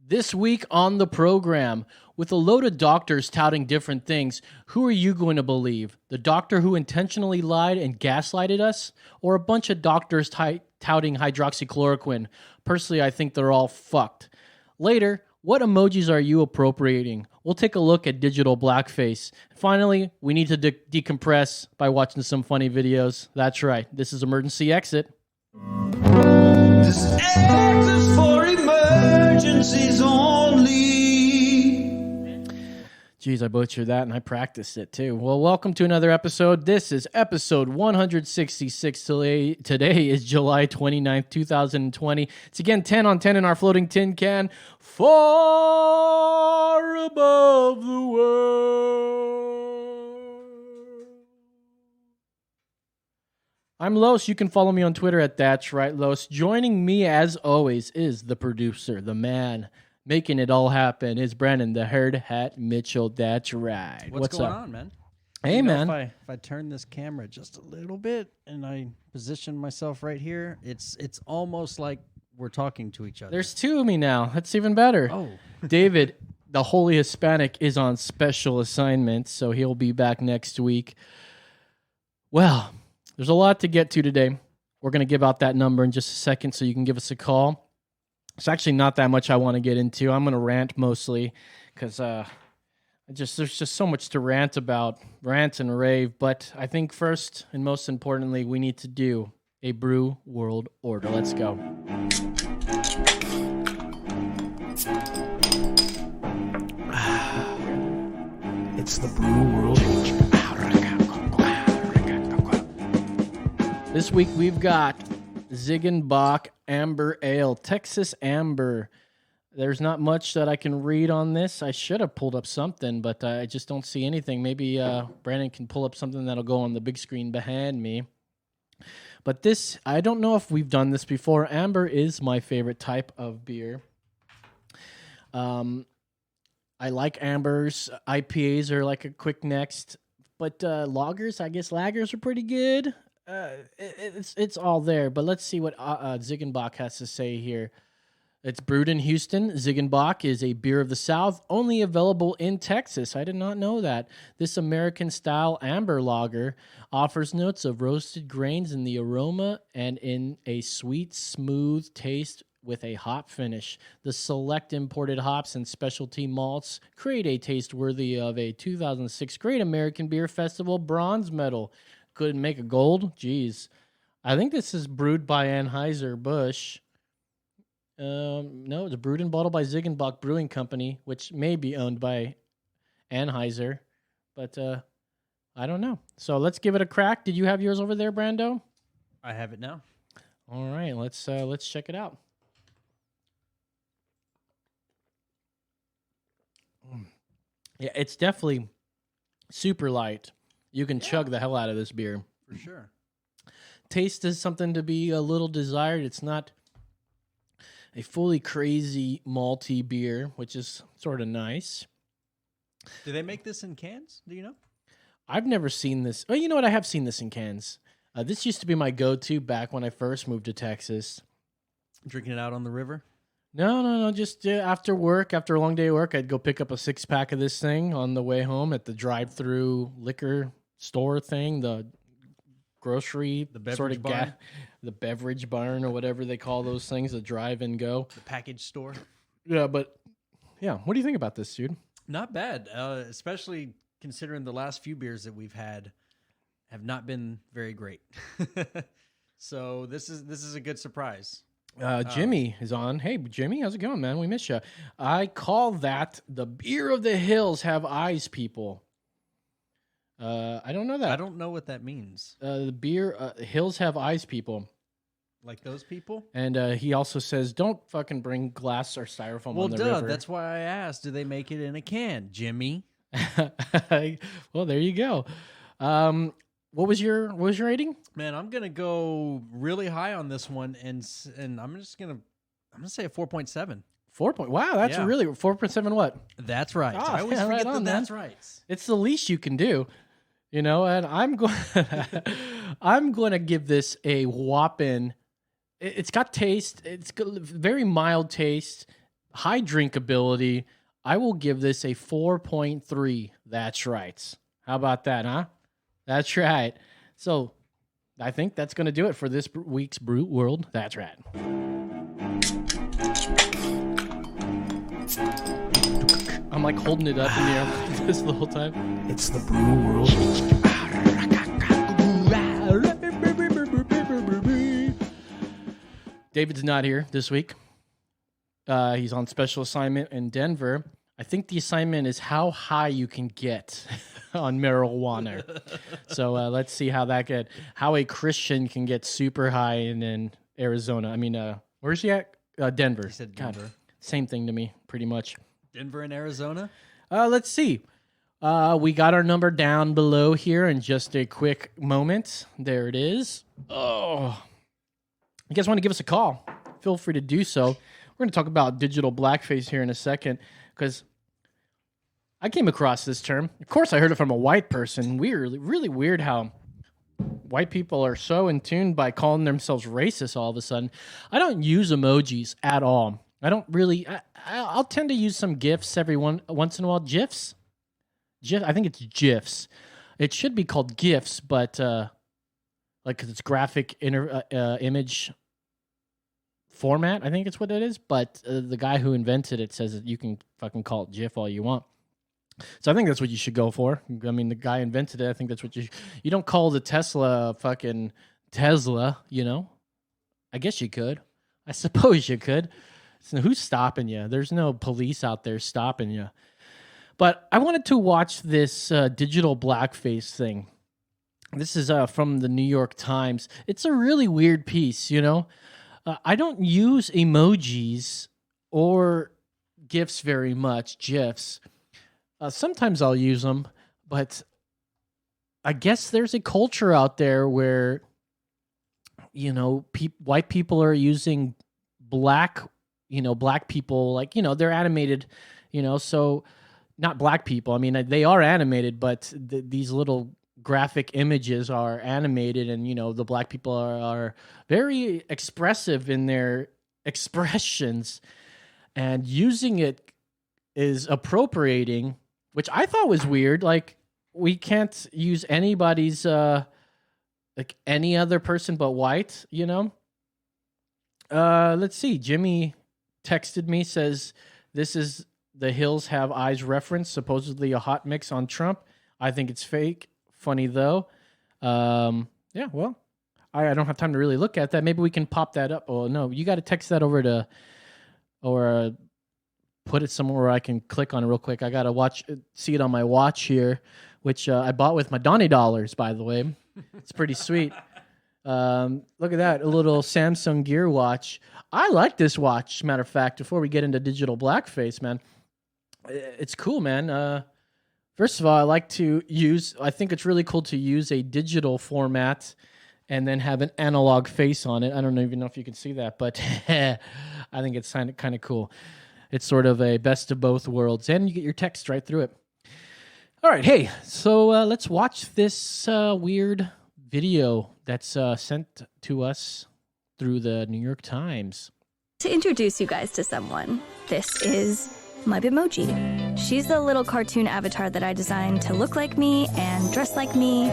This week on the program, with a load of doctors touting different things, who are you going to believe? The doctor who intentionally lied and gaslighted us? Or a bunch of doctors touting hydroxychloroquine? Personally, I think they're all fucked. Later, what emojis are you appropriating? We'll take a look at digital blackface. Finally, we need to decompress by watching some funny videos. That's right, this is Emergency Exit. This exit is for emergencies only. Jeez, I butchered that and I practiced it too. Well, welcome to another episode. This is episode 166. Today is July 29th, 2020. It's again 10 on 10 in our floating tin can. Far above the world. I'm Los. You can follow me on Twitter at That's Right Los. Joining me as always is the producer, the man, making it all happen is Brandon, the herd hat Mitchell. That's right. What's going up? on, man? Hey, man. If I turn this camera just a little bit and I position myself right here, it's almost like we're talking to each other. There's two of me now. That's even better. Oh. David, the Holy Hispanic, is on special assignment, so he'll be back next week. Well, there's a lot to get to today. We're going to give out that number in just a second so you can give us a call. It's actually not that much I want to get into. I'm going to rant mostly because there's just so much to rant about, rant and rave. But I think first and most importantly, we need to do a brew world order. Let's go. It's the brew world order. This week we've got Ziegenbach Amber Ale, Texas Amber. There's not much that I can read on this. I should have pulled up something, but I just don't see anything. Maybe Brandon can pull up something that'll go on the big screen behind me. But this, I don't know if we've done this before. Amber is my favorite type of beer. I like ambers. IPAs are like a quick next. But lagers, I guess lagers are pretty good. It's all there, but let's see what Ziegenbach has to say here. It's brewed in Houston. Ziegenbach is a beer of the South, only available in Texas. I did not know that. This American-style amber lager offers notes of roasted grains in the aroma and in a sweet, smooth taste with a hop finish. The select imported hops and specialty malts create a taste worthy of a 2006 Great American Beer Festival bronze medal. Couldn't make a gold? Jeez. I think this is brewed by Anheuser-Busch. No, it's brewed and bottled by Ziegenbach Brewing Company, which may be owned by Anheuser, but I don't know. So let's give it a crack. Did you have yours over there, Brando? I have it now. All right, let's check it out. Yeah, it's definitely super light. You can chug the hell out of this beer. For sure. Taste is something to be a little desired. It's not a fully crazy malty beer, which is sort of nice. Do they make this in cans? Do you know? I've never seen this. Oh, you know what? I have seen this in cans. This used to be my go-to back when I first moved to Texas. Drinking it out on the river? No. Just after work, after a long day of work, I'd go pick up a 6-pack of this thing on the way home at the drive-through liquor store thing, the grocery, the beverage sort of barn? The beverage barn or whatever they call those things, the drive and go. The package store? Yeah, but yeah, what do you think about this, dude? Not bad, especially considering the last few beers that we've had have not been very great. So this is a good surprise. Jimmy is on. Hey, Jimmy, how's it going, man? We miss you. I call that the beer of the hills have eyes, people. I don't know that. I don't know what that means. The beer hills have eyes, people. Like those people? And he also says, don't fucking bring glass or styrofoam on the river. That's why I asked, do they make it in a can, Jimmy? Well, there you go. What was your rating? Man, I'm gonna go really high on this one, and I'm gonna say a 4.7. 4 point. Wow, that's really 4.7. What? That's right. Oh, I always yeah, forget right on, that's man. right. It's the least you can do, you know. And I'm going, I'm going to give this a whopping. It's got taste. It's got very mild taste, high drinkability, I will give this a 4.3. That's right. How about that, huh? That's right. So I think that's going to do it for this week's Brute World. That's right. I'm like holding it up in the air like this the whole time. It's the Brew World. David's not here this week. He's on special assignment in Denver. I think the assignment is how high you can get on marijuana. So let's see how that get. How a Christian can get super high in Arizona. I mean, where's he at? Denver. He said Denver. God, same thing to me, pretty much. Denver and Arizona? Let's see. We got our number down below here in just a quick moment. There it is. Oh, you guys want to give us a call? Feel free to do so. We're going to talk about digital blackface here in a second because I came across this term. Of course, I heard it from a white person. Really weird how white people are so in tune by calling themselves racist all of a sudden. I don't use emojis at all. I don't really. I'll tend to use some GIFs every once in a while. GIFs? I think it's GIFs. It should be called GIFs, but because it's graphic image format, I think it's what it is. But the guy who invented it says that you can fucking call it GIF all you want. So I think that's what you should go for. I mean, the guy invented it. I think that's what you don't call the Tesla fucking Tesla, you know? I guess you could. I suppose you could. So who's stopping you? There's no police out there stopping you. But I wanted to watch this digital blackface thing. This is from the New York Times. It's a really weird piece, you know? I don't use emojis or GIFs very much, GIFs. Sometimes I'll use them, but I guess there's a culture out there where, you know, white people are using black people, like, you know, they're animated, you know, so not black people. I mean, they are animated, but these little graphic images are animated, and, you know, the black people are very expressive in their expressions, and using it is appropriating, which I thought was weird. Like, we can't use anybody's, like any other person but white, you know? Let's see. Jimmy texted me, says, this is the Hills Have Eyes reference, supposedly a hot mix on Trump. I think it's fake. Funny, though. Yeah, well, I don't have time to really look at that. Maybe we can pop that up. Oh, no, you got to text that over to, or put it somewhere where I can click on it real quick. I got to see it on my watch here, which I bought with my Donnie dollars, by the way. It's pretty sweet. Look at that, a little Samsung Gear watch. I like this watch, as a matter of fact, before we get into digital blackface, man. It's cool, man. First of all, I think it's really cool to use a digital format and then have an analog face on it. I don't even know if you can see that, but I think it's kind of cool. It's sort of a best of both worlds, and you get your text right through it. All right, hey, so let's watch this weird video that's sent to us through the New York Times. To introduce you guys to someone, this is my Bitmoji. She's the little cartoon avatar that I designed to look like me and dress like me,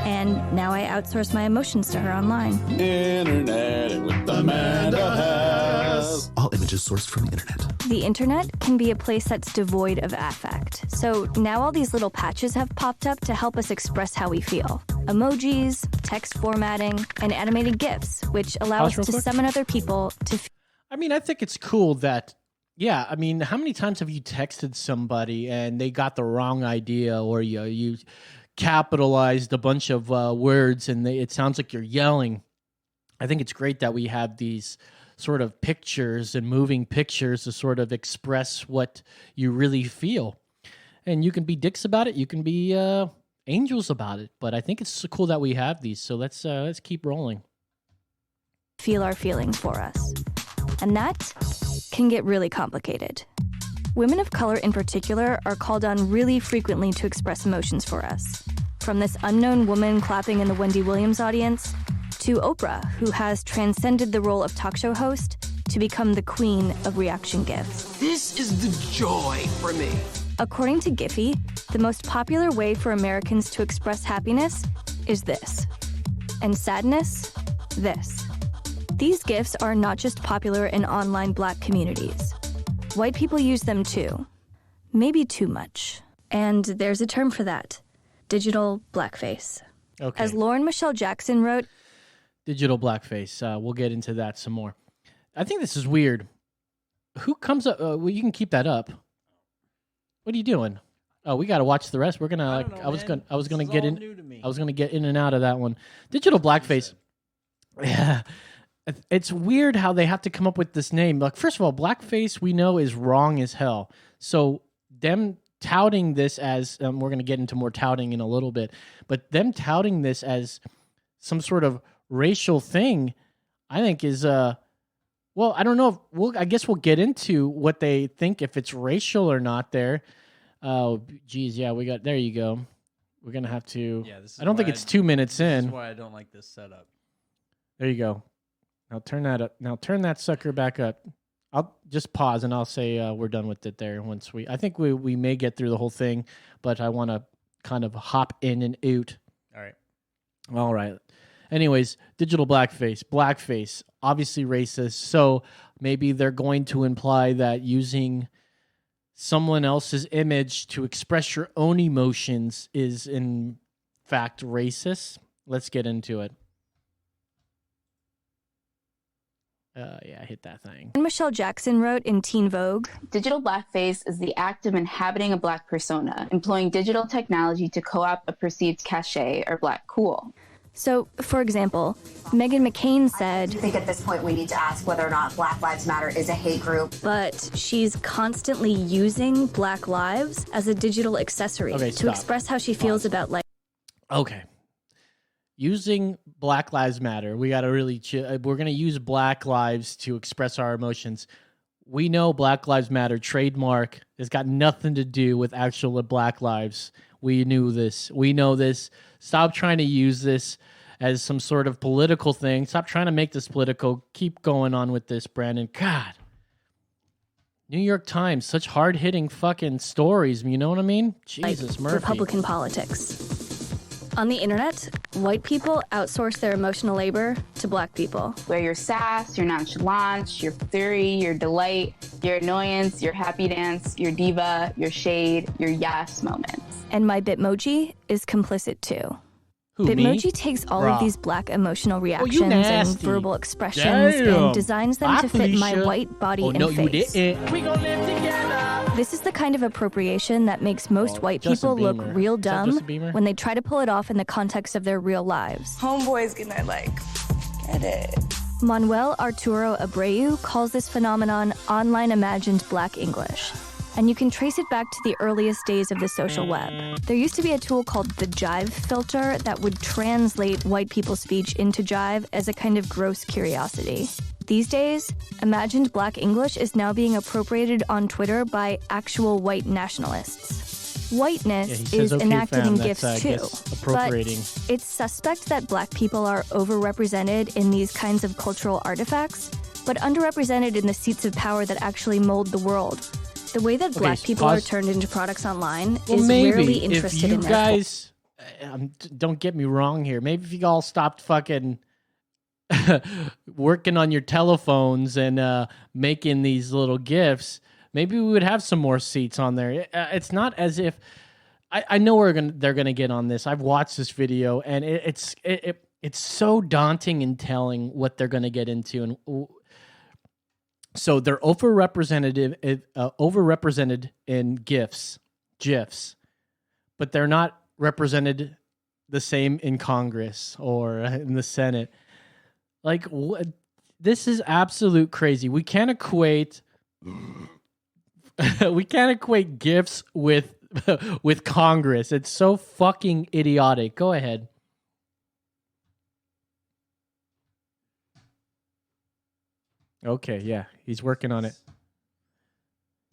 and now I outsource my emotions to her online. Internet with Amanda Hess. All images sourced from the internet. The internet can be a place that's devoid of affect. So now all these little patches have popped up to help us express how we feel. Emojis, text formatting, and animated GIFs, which allow us to summon other people to... I mean, I think it's cool that, yeah, I mean, how many times have you texted somebody and they got the wrong idea, or you capitalized a bunch of words and it sounds like you're yelling? I think it's great that we have these sort of pictures and moving pictures to sort of express what you really feel. And you can be dicks about it. You can be angels about it. But I think it's so cool that we have these. So let's keep rolling. Feel our feeling for us. And that can get really complicated. Women of color in particular are called on really frequently to express emotions for us. From this unknown woman clapping in the Wendy Williams audience, to Oprah, who has transcended the role of talk show host to become the queen of reaction GIFs. This is the joy for me. According to Giphy, the most popular way for Americans to express happiness is this. And sadness, this. These GIFs are not just popular in online Black communities. White people use them too. Maybe too much. And there's a term for that. Digital blackface. Okay. As Lauren Michelle Jackson wrote, Digital blackface. We'll get into that some more. I think this is weird. Who comes up? Well, you can keep that up. What are you doing? Oh, we got to watch the rest. We're gonna. I was gonna get in. I was gonna get in and out of that one. Digital blackface. Yeah, it's weird how they have to come up with this name. Like, first of all, blackface we know is wrong as hell. So them touting this as we're gonna get into more touting in a little bit, but them touting this as some sort of racial thing, I think is well, I don't know. I guess we'll get into what they think if it's racial or not. There. Oh, geez, yeah, we got. There you go. We're gonna have to. Yeah, this is I don't think it's 2 minutes in. This is why I don't like this setup. There you go. Now turn that up. Now turn that sucker back up. I'll just pause and I'll say we're done with it there. Once I think we may get through the whole thing, but I want to kind of hop in and out. All right. Anyways, digital blackface, obviously racist. So maybe they're going to imply that using someone else's image to express your own emotions is in fact racist. Let's get into it. Yeah, hit that thing. Michelle Jackson wrote in Teen Vogue, digital blackface is the act of inhabiting a Black persona, employing digital technology to co-opt a perceived cachet or Black cool. So, for example, Meghan McCain said, I think at this point we need to ask whether or not Black Lives Matter is a hate group. But she's constantly using Black lives as a digital accessory to express how she feels about life. Okay. Using Black Lives Matter, we got to really we're going to use Black lives to express our emotions. We know Black Lives Matter trademark has got nothing to do with actual Black lives. We knew this. We know this. Stop trying to use this as some sort of political thing. Stop trying to make this political. Keep going on with this, Brandon. God. New York Times, such hard-hitting fucking stories. You know what I mean? Jesus, Murphy. Republican politics. On the internet, white people outsource their emotional labor to Black people. Where your sass, your nonchalance, your fury, your delight, your annoyance, your happy dance, your diva, your shade, your yes moments. And my Bitmoji is complicit too. Who, Bitmoji me? takes all of these Black emotional reactions and verbal expressions and designs them to fit my white body and face. We gonna live together. This is the kind of appropriation that makes most white people look real dumb when they try to pull it off in the context of their real lives. Homeboys gonna get it. Manuel Arturo Abreu calls this phenomenon online imagined Black English. And you can trace it back to the earliest days of the social web. There used to be a tool called the Jive filter that would translate white people's speech into Jive as a kind of gross curiosity. These days, imagined Black English is now being appropriated on Twitter by actual white nationalists. Whiteness is enacted in GIFs too, but it's suspect that Black people are overrepresented in these kinds of cultural artifacts, but underrepresented in the seats of power that actually mold the world. The way that Black people are turned into products online is rarely interested in their guys. Don't get me wrong here. Maybe if you all stopped fucking working on your telephones and making these little GIFs, maybe we would have some more seats on there. It's not as if I know they're gonna get on this. I've watched this video and it's so daunting and telling what they're gonna get into. And so they're overrepresented in GIFs, but they're not represented the same in Congress or in the Senate. Like, this is absolute crazy. We can't equate GIFs with Congress. It's so fucking idiotic. Go ahead. Okay, yeah, he's working on it.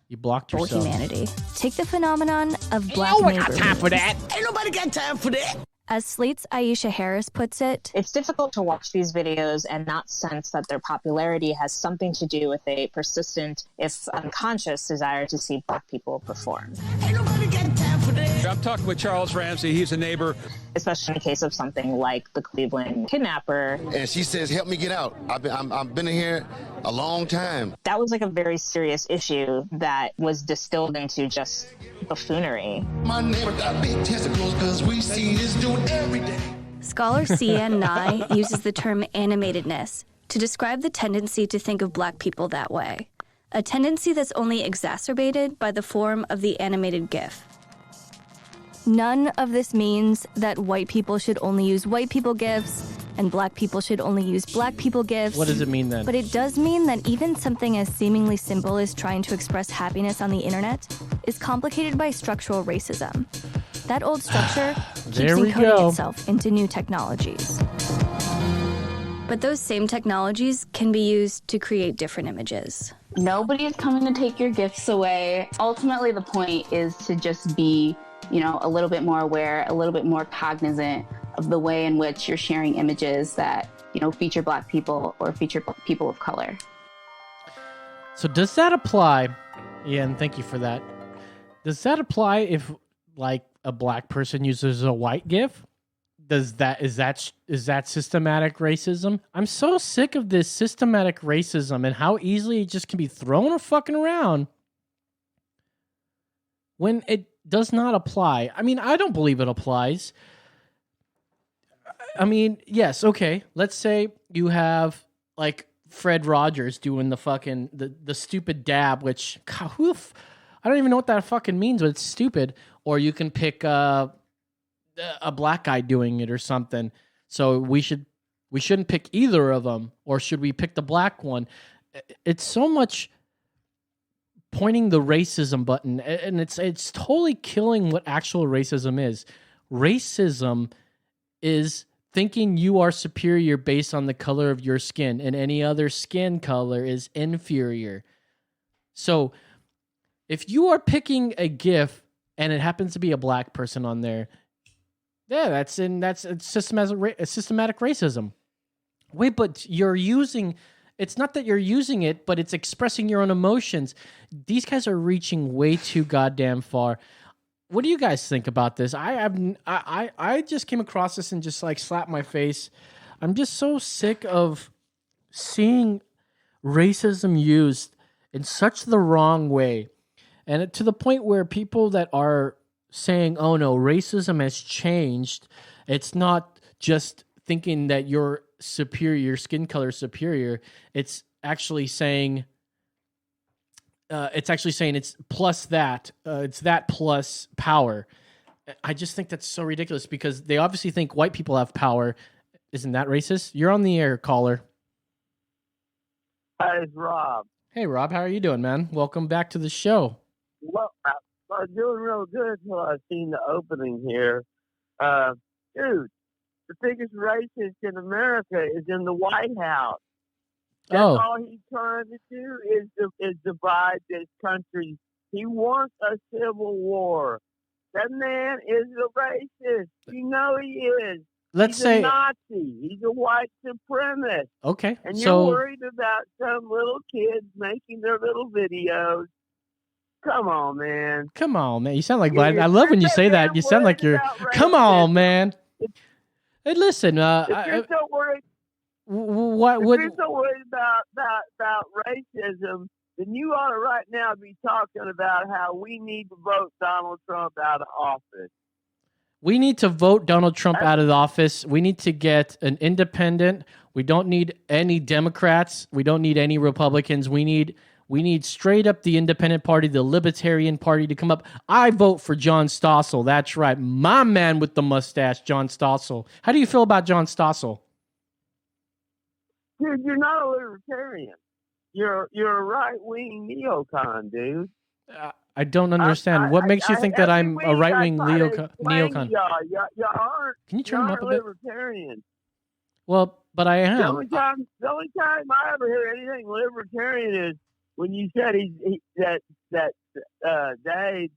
You blocked yourself. Humanity. Take the phenomenon of Black neighborhoods. Ain't time for that. Ain't nobody got time for that. As Slate's Aisha Harris puts it, it's difficult to watch these videos and not sense that their popularity has something to do with a persistent, if unconscious, desire to see Black people perform. I'm talking with Charles Ramsey. He's a neighbor. Especially in the case of something like the Cleveland kidnapper. And she says, help me get out. I've been in here a long time. That was like a very serious issue that was distilled into just buffoonery. My neighbor got big testicles because we see this dude every day. Scholar C.N. Nye uses the term animatedness to describe the tendency to think of Black people that way, a tendency that's only exacerbated by the form of the animated GIF. None of this means that white people should only use white people GIFs and Black people should only use Black people GIFs. What does it mean then? But it does mean that even something as seemingly simple as trying to express happiness on the internet is complicated by structural racism. That old structure keeps encoding itself into new technologies. But those same technologies can be used to create different images. Nobody is coming to take your gifts away. Ultimately, the point is to just be, a little bit more aware, a little bit more cognizant of the way in which you're sharing images that, feature Black people or feature people of color. So does that apply? Yeah, and thank you for that. Does that apply if, like, a Black person uses a white GIF? Is that systematic racism? I'm so sick of this systematic racism and how easily it just can be thrown fucking around when it does not apply. I mean, I don't believe it applies. I mean, yes, okay. Let's say you have like Fred Rogers doing the fucking the stupid dab, which I don't even know what that fucking means, but it's stupid. Or you can pick a Black guy doing it or something. So we shouldn't pick either of them, or should we pick the Black one? It's so much pointing the racism button, and it's totally killing what actual racism is. Racism is thinking you are superior based on the color of your skin, and any other skin color is inferior. So if you are picking a GIF and it happens to be a Black person on there, yeah, that's systematic racism. Wait, but you're using... It's not that you're using it, but it's expressing your own emotions. These guys are reaching way too goddamn far. What do you guys think about this? I just came across this and just like slapped my face. I'm just so sick of seeing racism used in such the wrong way. And to the point where people that are saying, oh no, racism has changed. It's not just thinking that you're superior, your skin color superior. It's actually saying it's plus that. It's that plus power. I just think that's so ridiculous because they obviously think white people have power. Isn't that racist? You're on the air, caller. Hi, it's Rob. Hey, Rob. How are you doing, man? Welcome back to the show. Well, I'm doing real good until I've seen the opening here. Dude, the biggest racist in America is in the White House. That's all he's trying to do is divide this country. He wants a civil war. That man is a racist. You know he is. He's a Nazi. He's a white supremacist. Okay. And you're worried about some little kids making their little videos. Come on, man. Come on, man. You sound like... I love when you say that. You sound like you're... Come on, man. Hey, listen. If you're so worried... What if you're so worried about racism, then you ought to right now be talking about how we need to vote Donald Trump out of office. We need to vote Donald Trump out of the office. We need to get an independent. We don't need any Democrats. We don't need any Republicans. We need straight up the independent party, the Libertarian Party to come up. I vote for John Stossel. That's right. My man with the mustache, John Stossel. How do you feel about John Stossel? Dude, you're not a libertarian. You're a right-wing neocon, dude. I don't understand. What makes you think that I'm a right-wing neocon? You aren't. Can you turn him up a bit? Libertarian. Well, but I am. The only time I ever hear anything libertarian is when you said that Dave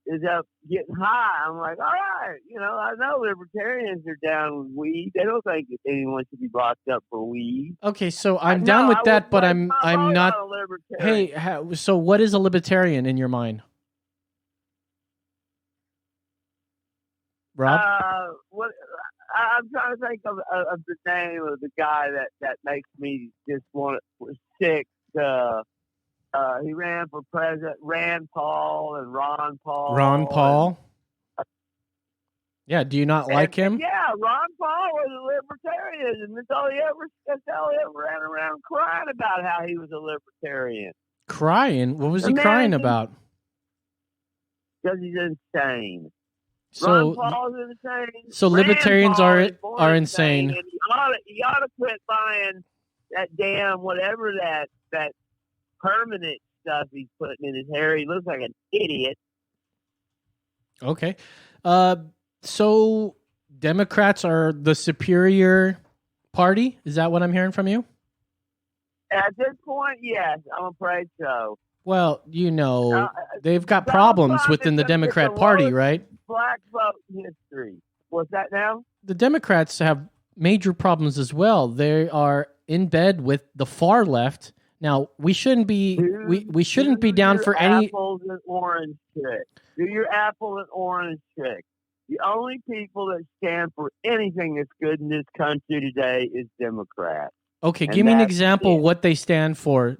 is up getting high. I'm like, all right, I know libertarians are down with weed. They don't think that anyone should be locked up for weed. Okay, so I'm down with that, but I'm not. A libertarian. Hey, so what is a libertarian in your mind, Rob? What? I'm trying to think of the name of the guy that makes me just sick. He ran for president, Rand Paul and Ron Paul. Ron Paul? Yeah, do you not like him? Yeah, Ron Paul was a libertarian, and that's all he ever ran around crying about how he was a libertarian. Crying? What was he crying about? Because he's insane. So, Ron Paul's insane. So libertarians are insane. And he ought to quit buying that damn whatever that permanent stuff he's putting in his hair. He looks like an idiot. Okay. So Democrats are the superior party? Is that what I'm hearing from you? At this point, yes. I'm afraid so. Well, they've got problems within the Democrat Party, right? Black vote history. What's that now? The Democrats have major problems as well. They are in bed with the far left. Now, we shouldn't be we shouldn't be down for any apples and orange trick. Do your apple and orange trick. The only people that stand for anything that's good in this country today is Democrats. Okay, give me an example what they stand for.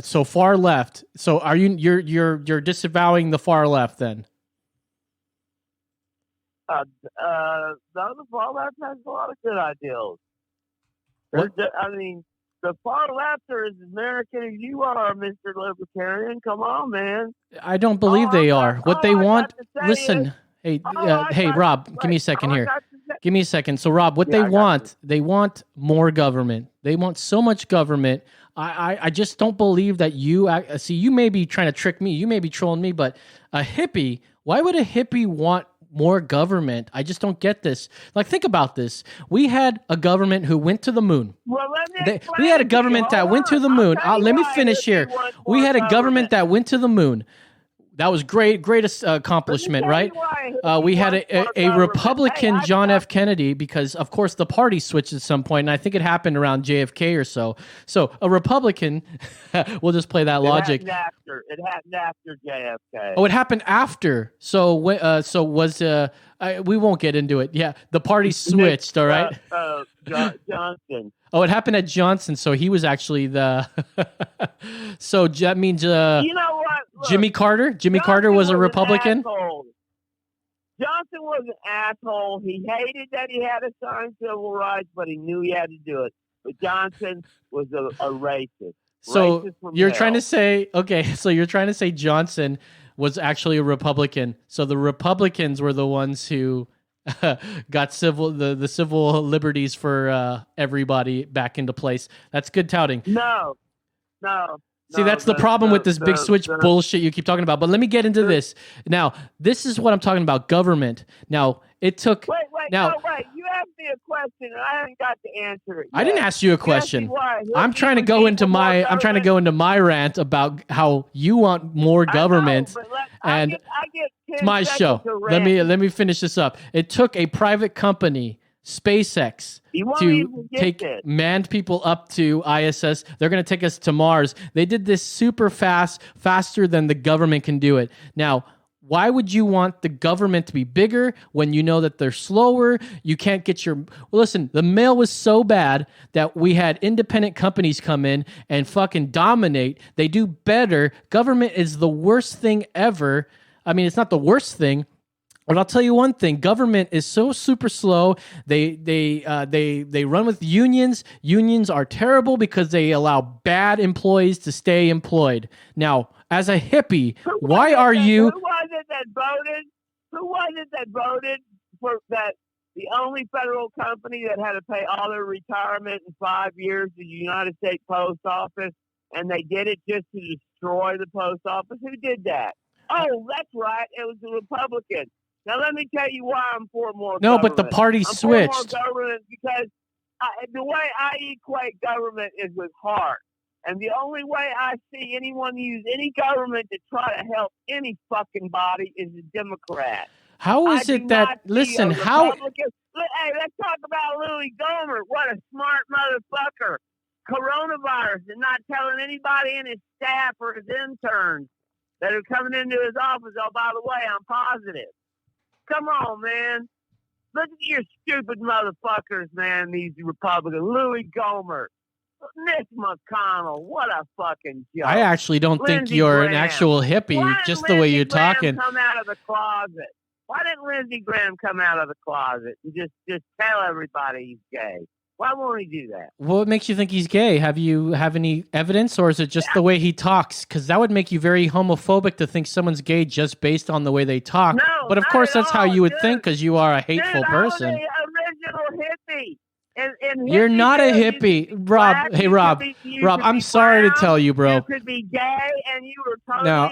So far left. So are you're disavowing the far left then? No, the far left has a lot of good ideals. The far left are as American as you are, Mr. Libertarian. Come on, man. I don't believe they are. What they want. Listen, hey, Rob, give me a second here. Give me a second. So, Rob, what they want more government. They want so much government. I just don't believe that you see. You may be trying to trick me. You may be trolling me, but a hippie. Why would a hippie want more government? I just don't get this. Like, think about this. We had a government who went to the moon. Well, we had a government that went to the moon. Let me finish here. We had a government that went to the moon. That was greatest accomplishment, right? We had a Republican, John F. Kennedy, because, of course, the party switched at some point, and I think it happened around JFK or so. So a Republican, we'll just play that logic. It happened after JFK. Oh, it happened after. So we won't get into it. Yeah, the party switched, all right? Johnson. Oh, it happened at Johnson, so he was actually the... So that means... you know what? Look, Jimmy Carter? Jimmy Carter was a Republican? Johnson was an asshole. He hated that he had to sign civil rights, but he knew he had to do it. But Johnson was a racist. So racist you're trying to say... Okay, so you're trying to say Johnson was actually a Republican. So the Republicans were the ones who... got the civil liberties for everybody back into place. That's good touting. No. See, that's the problem with this big switch bullshit you keep talking about. But let me get into this. Now, this is what I'm talking about, government. Now, it took... Wait. You asked me a question, and I haven't got to answer it yet. I didn't ask you a question. I'm trying to go into my rant about how you want more government. I get it's my show. Let me finish this up. It took a private company, SpaceX, to take manned people up to ISS. They're going to take us to Mars. They did this super fast, faster than the government can do it. Now, why would you want the government to be bigger when you know that they're slower? You can't get your... Well, listen, the mail was so bad that we had independent companies come in and fucking dominate. They do better. Government is the worst thing ever. I mean, it's not the worst thing, but I'll tell you one thing: government is so super slow. They run with unions. Unions are terrible because they allow bad employees to stay employed. Now, as a hippie, why are you? Who was it that voted for that? The only federal company that had to pay all their retirement in 5 years, the United States Post Office, and they did it just to destroy the post office. Who did that? Oh, that's right. It was the Republicans. Now, let me tell you why I'm for more government. No, but the party switched. I'm for more government because the way I equate government is with heart. And the only way I see anyone use any government to try to help any fucking body is a Democrat. How is it that, listen, how... Hey, let's talk about Louis Gohmert. What a smart motherfucker. Coronavirus and not telling anybody in his staff or his interns that are coming into his office, oh, by the way, I'm positive. Come on, man. Look at your stupid motherfuckers, man, these Republicans. Louis Gohmert. Mitch McConnell, what a fucking joke. I actually don't think you're an actual hippie, just the way you're talking. Come out of the closet. Why didn't Lindsey Graham come out of the closet and just tell everybody he's gay? Why won't he do that? What makes you think he's gay? Have you any evidence, or is it just the way he talks? Because that would make you very homophobic to think someone's gay just based on the way they talk. No, but of course, that's how you would think, because you are a hateful person. I'm the original hippie. And you're not a hippie, Rob. Hey, Rob. Rob, I'm sorry to tell you, bro. You could be gay, and you were totally. No,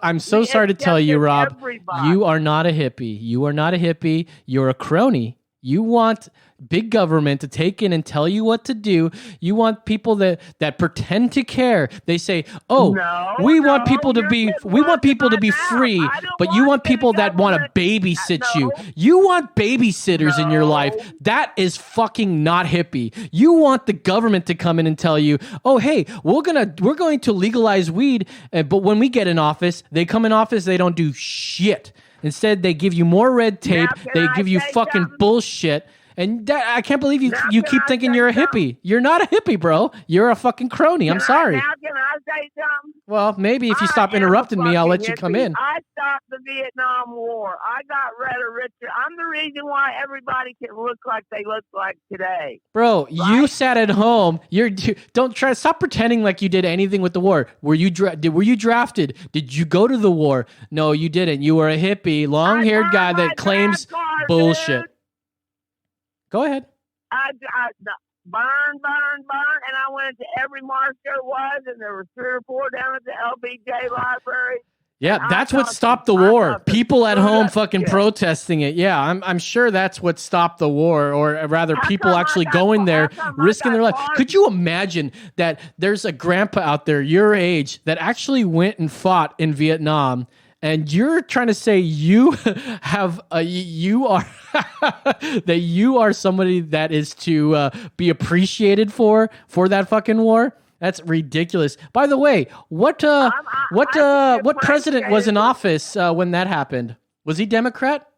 I'm so sorry to tell you, Rob. Everybody. You are not a hippie. You are not a hippie. You're a crony. You want big government to take in and tell you what to do. You want people that pretend to care. They say, "Oh, we want people to be free," but you want people that want to babysit you. You want babysitters in your life. That is fucking not hippie. You want the government to come in and tell you, "Oh, hey, we're going to legalize weed," but when we get in office, they come in office, they don't do shit. Instead, they give you more red tape. They give you fucking bullshit. And I can't believe you keep thinking you're a hippie. You're not a hippie, bro. You're a fucking crony. I'm sorry. Now can I say something? Well, maybe if you stop interrupting me, I'll let you come in. I stopped the Vietnam War. I got rid of Richard. I'm the reason why everybody can look like they look like today. Bro, you sat at home. Stop pretending like you did anything with the war. Were you drafted? Did you go to the war? No, you didn't. You were a hippie, long-haired guy that claims bullshit. Dude. Go ahead. I burn, and I went to every march there was, and there were 3 or 4 down at the LBJ library. Yeah, that's what stopped the war. People at home fucking protesting it. Yeah, I'm sure that's what stopped the war, or rather people actually going there, risking their life. Could you imagine that there's a grandpa out there your age that actually went and fought in Vietnam, and you're trying to say you have you are that you are somebody that is to be appreciated for that fucking war? That's ridiculous. By the way, what president was in office when that happened? Was he Democrat?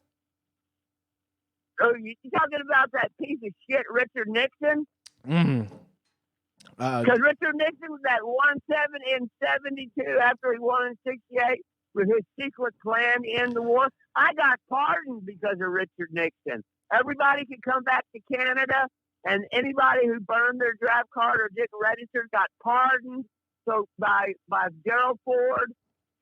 Oh, you talking about that piece of shit, Richard Nixon? Because Richard Nixon was at 170 in 72 after he won in 68 with his secret plan to end the war. I got pardoned because of Richard Nixon. Everybody could come back to Canada, and anybody who burned their draft card or didn't register got pardoned. So by Gerald Ford,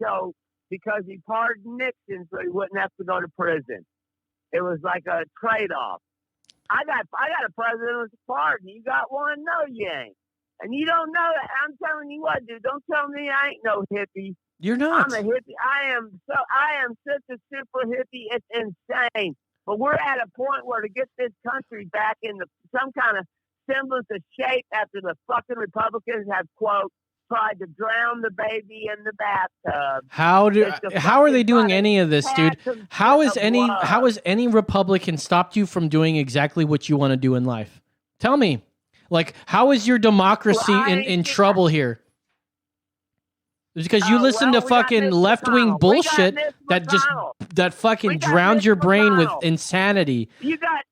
so because he pardoned Nixon, so he wouldn't have to go to prison. It was like a trade-off. I got a president's pardon. You got one? No, you ain't. And you don't know that. I'm telling you what, dude. Don't tell me I ain't no hippie. You're not. I'm a hippie. I am such a super hippie. It's insane. But we're at a point where to get this country back in some kind of semblance of shape after the fucking Republicans have, quote, tried to drown the baby in the bathtub. How are they doing any of this, dude? How has any Republican stopped you from doing exactly what you want to do in life? Tell me. Like, how is your democracy in trouble here? It's because you listen to fucking left-wing bullshit that fucking drowns your brain with insanity. You got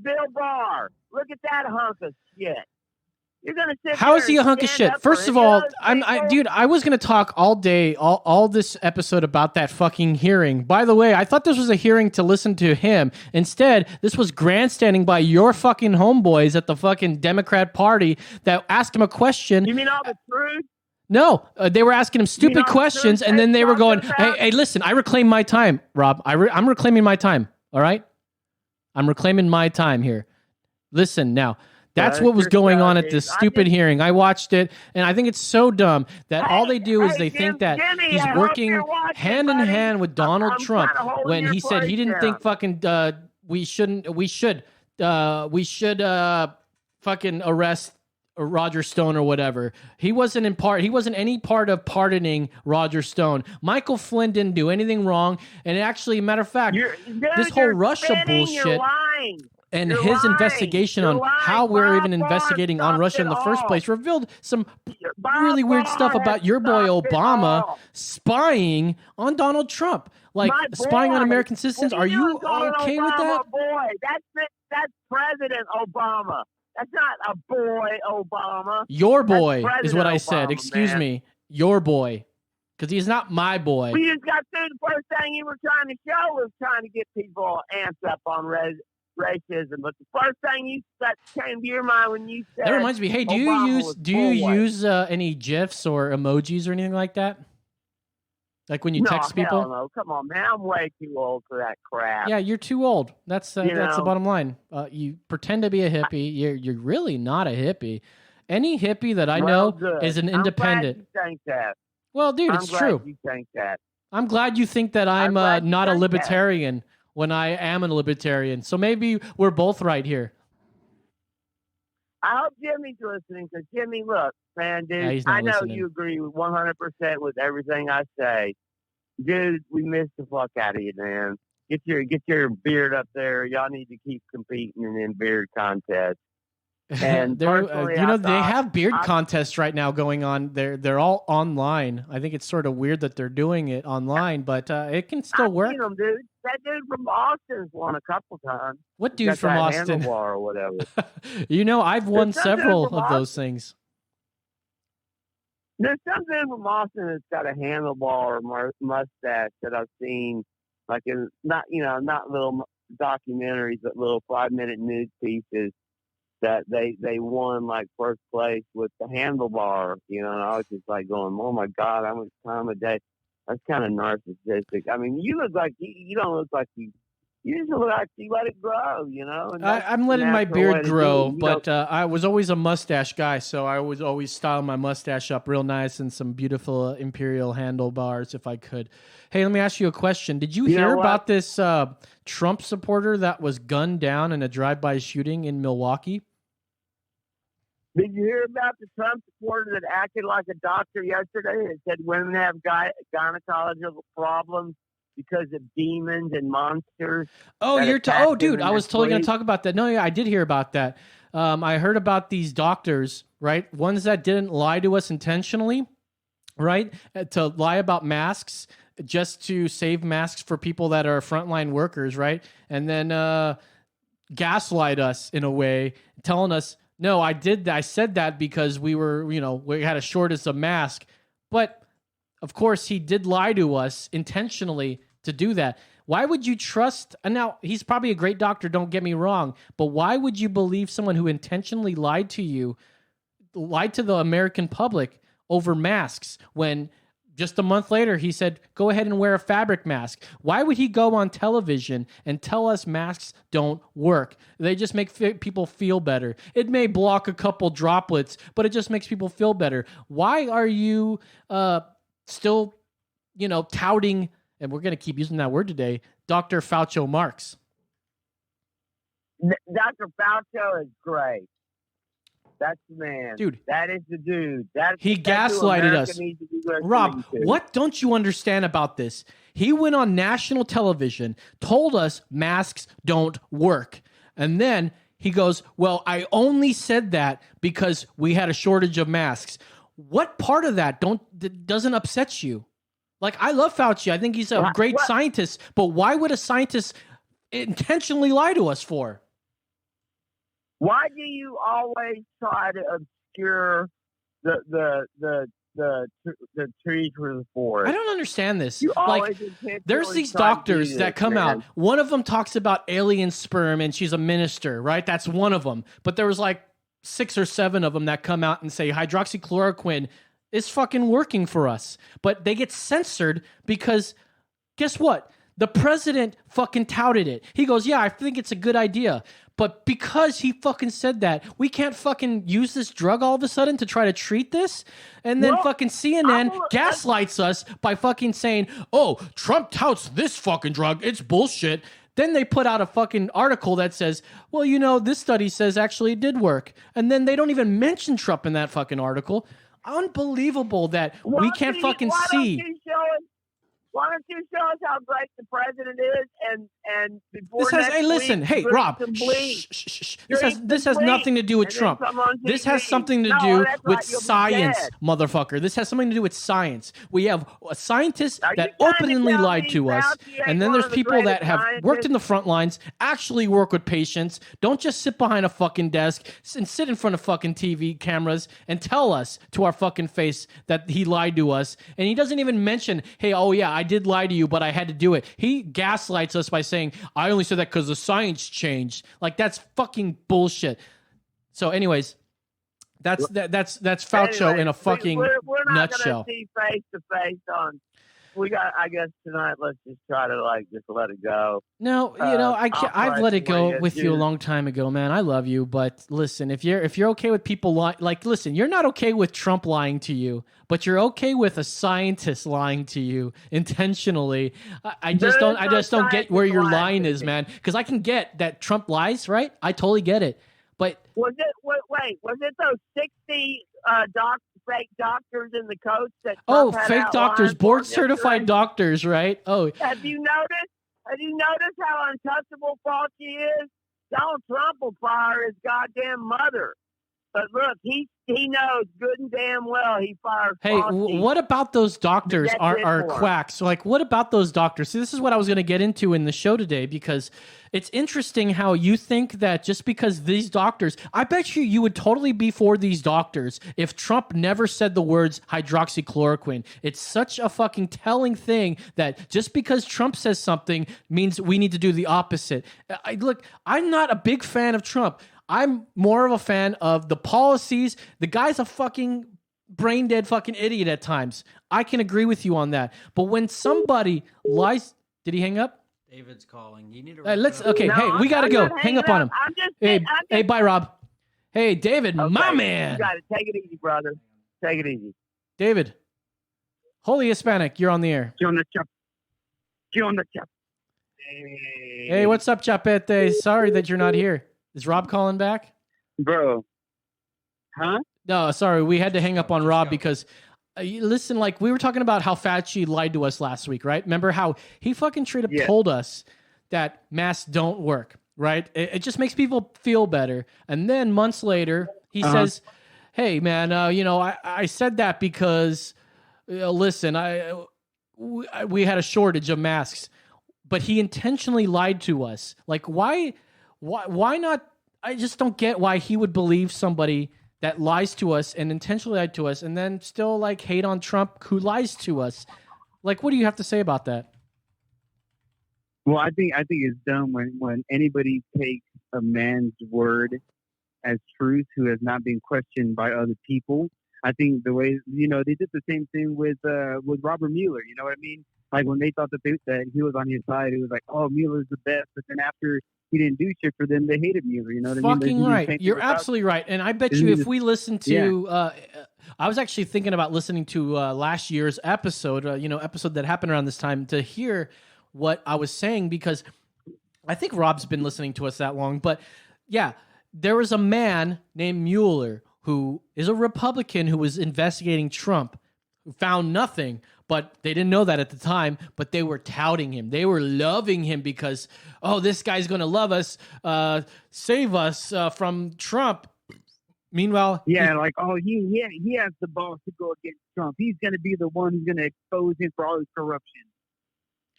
Bill Barr. Look at that hunk of shit. You're gonna sit. How is he a hunk of shit? First of all, dude, I was gonna talk all day, all this episode about that fucking hearing. By the way, I thought this was a hearing to listen to him. Instead, this was grandstanding by your fucking homeboys at the fucking Democrat Party that asked him a question. You mean all the truth? No, they were asking him stupid questions, and then they were going, "Hey, listen, I reclaim my time, Rob. I'm reclaiming my time. All right, I'm reclaiming my time here. Listen now." That's what was going on at this stupid hearing. I watched it, and I think it's so dumb that all they do is they think that he's working hand in hand with Donald Trump when he said he didn't think fucking we should fucking arrest Roger Stone or whatever. He wasn't any part of pardoning Roger Stone. Michael Flynn didn't do anything wrong. And actually, matter of fact, this whole Russia bullshit and his investigation on how we're even investigating on Russia in the first place revealed some really weird stuff about your boy Obama spying on Donald Trump. Like spying on American citizens. Are you okay with that? Boy, that's President Obama. That's not a boy Obama. Your boy is what I said. Excuse me. Your boy. Because he's not my boy. We just got through the first thing you were trying to show was trying to get people amped up on racism. But the first thing that came to your mind when you said that reminds me, hey, do you use any GIFs or emojis or anything like that? Like when you text people? No, come on, man. I'm way too old for that crap. Yeah, you're too old. That's the bottom line. You pretend to be a hippie. You're really not a hippie. Any hippie that I know is an independent. I'm glad you think that. Well, dude, it's true. You think that. I'm glad you think that I'm not a libertarian when I am a libertarian. So maybe we're both right here. I hope Jimmy's listening, because Jimmy, look, man, dude, I know you agree with 100% with everything I say. Dude, we miss the fuck out of you, man. Get your beard up there. Y'all need to keep competing in beard contests. And they have beard contests right now going on. They're all online. I think it's sort of weird that they're doing it online, but it can still work. I've seen them, dude. That dude from Austin's won a couple times. What dude from Austin? Or whatever. I've won several of those things. There's some dude from Austin that's got a handlebar or mustache that I've seen, like in not little documentaries, but little 5-minute news pieces. That they won like first place with the handlebar, and I was just like going, oh my God, how much time a day? That's kind of narcissistic. I mean, you look like you don't look like you just look like you let it grow, And I'm letting my beard grow, but I was always a mustache guy, so I was always style my mustache up real nice and some beautiful imperial handlebars if I could. Hey, let me ask you a question. Did you hear about this Trump supporter that was gunned down in a drive-by shooting in Milwaukee? Did you hear about the Trump supporter that acted like a doctor yesterday and said women have gynecological problems because of demons and monsters? Oh, dude, I was totally going to talk about that. No, yeah, I did hear about that. I heard about these doctors, right? Ones that didn't lie to us intentionally, right? To lie about masks just to save masks for people that are frontline workers, right? And then gaslight us in a way, telling us, no, I said that because we were, we had a shortage of masks. But, of course, he did lie to us intentionally to do that. Why would you trust? And now, he's probably a great doctor, don't get me wrong. But why would you believe someone who intentionally lied to the American public over masks when just a month later he said, go ahead and wear a fabric mask? Why would he go on television and tell us masks don't work? They just make people feel better. It may block a couple droplets, but it just makes people feel better. Why are you still, touting, and we're going to keep using that word today, Dr. Fauci Marx? Dr. Fauci is great. That's the man. Dude. That is the dude. He gaslighted us. Rob, what don't you understand about this? He went on national television, told us masks don't work. And then he goes, well, I only said that because we had a shortage of masks. What part of that doesn't upset you? Like, I love Fauci. I think he's a great scientist. But why would a scientist intentionally lie to us for? Why do you always try to obscure the trees for the forest? I don't understand this. There's these doctors that come out. One of them talks about alien sperm, and she's a minister, right? That's one of them. But there was like 6 or 7 of them that come out and say hydroxychloroquine is fucking working for us. But they get censored because guess what? The president fucking touted it. He goes, yeah, I think it's a good idea. But because he fucking said that, we can't fucking use this drug all of a sudden to try to treat this? And then fucking CNN gaslights us by fucking saying, oh, Trump touts this fucking drug. It's bullshit. Then they put out a fucking article that says, well, you know, this study says actually it did work. And then they don't even mention Trump in that fucking article. Unbelievable that we can't fucking see. Why don't you show us how great the president is, and before this has, next hey, listen, week, hey, Rob, this has nothing to do with Trump. This has something to do with science, motherfucker. This has something to do with science. We have a scientist that openly lied to us, and then there's people that have worked in the front lines, actually work with patients, don't just sit behind a fucking desk and sit in front of fucking TV cameras and tell us to our fucking face that he lied to us, and he doesn't even mention, hey, oh yeah, I did lie to you, but I had to do it. He gaslights us by saying, I only said that because the science changed. Like, that's fucking bullshit. So anyways, that's Fauci anyway, in a fucking we're not nutshell. Gonna see face to face on. We got. I guess tonight. Let's just try to just let it go. No, you know, I've let it go with you a long time ago, man. I love you, but listen, if you're okay with people listen, you're not okay with Trump lying to you, but you're okay with a scientist lying to you intentionally. I just don't get where your line is, man. Because I can get that Trump lies, right? I totally get it, but was it those 60 fake doctors in the coach that Trump had fake doctors, board certified doctors, right? Oh, have you noticed how untouchable Fauci is? Donald Trump will fire his goddamn mother, but look, he knows good and damn well he fired Fauci. Hey, what about those doctors are quacks? Like, what about those doctors? See, this is what I was going to get into in the show today, because it's interesting how you think that just because these doctors, I bet you would totally be for these doctors if Trump never said the words hydroxychloroquine. It's such a fucking telling thing that just because Trump says something means we need to do the opposite. Look, I'm not a big fan of Trump. I'm more of a fan of the policies. The guy's a fucking brain dead fucking idiot at times. I can agree with you on that. But when somebody lies, did he hang up? David's calling. You need to. Hey, we gotta go. Hang up on him. Hey, bye, Rob. Hey, David, my man. You got it. Take it easy, brother. Take it easy. David, holy Hispanic, you're on the air. Hey, what's up, Chapete? Sorry that you're not here. Is Rob calling back? Bro. Huh? No, sorry. We had to hang up on Rob because, listen, like we were talking about how Fauci lied to us last week, right? Remember how he fucking straight up told us that masks don't work, right? It just makes people feel better. And then months later, he says, hey, man, I said that because, listen, we had a shortage of masks. But he intentionally lied to us. Like, why not? I just don't get why he would believe somebody that lies to us and intentionally lied to us and then still like hate on Trump who lies to us. Like, what do you have to say about that? Well, I think it's dumb when anybody takes a man's word as truth who has not been questioned by other people. I think the way, they did the same thing with Robert Mueller. You know what I mean? Like when they thought that he was on his side, it was like, oh, Mueller's the best. But then after he didn't do shit for them, they hated Mueller. You know what I mean? Fucking right. You're absolutely right. And I bet you if we listen to, I was actually thinking about listening to last year's episode, episode that happened around this time to hear what I was saying, because I think Rob's been listening to us that long. But yeah, there was a man named Mueller who is a Republican who was investigating Trump, who found nothing. But they didn't know that at the time, but they were touting him. They were loving him because, oh, this guy's going to love us, save us from Trump. Meanwhile... he has the balls to go against Trump. He's going to be the one who's going to expose him for all his corruption.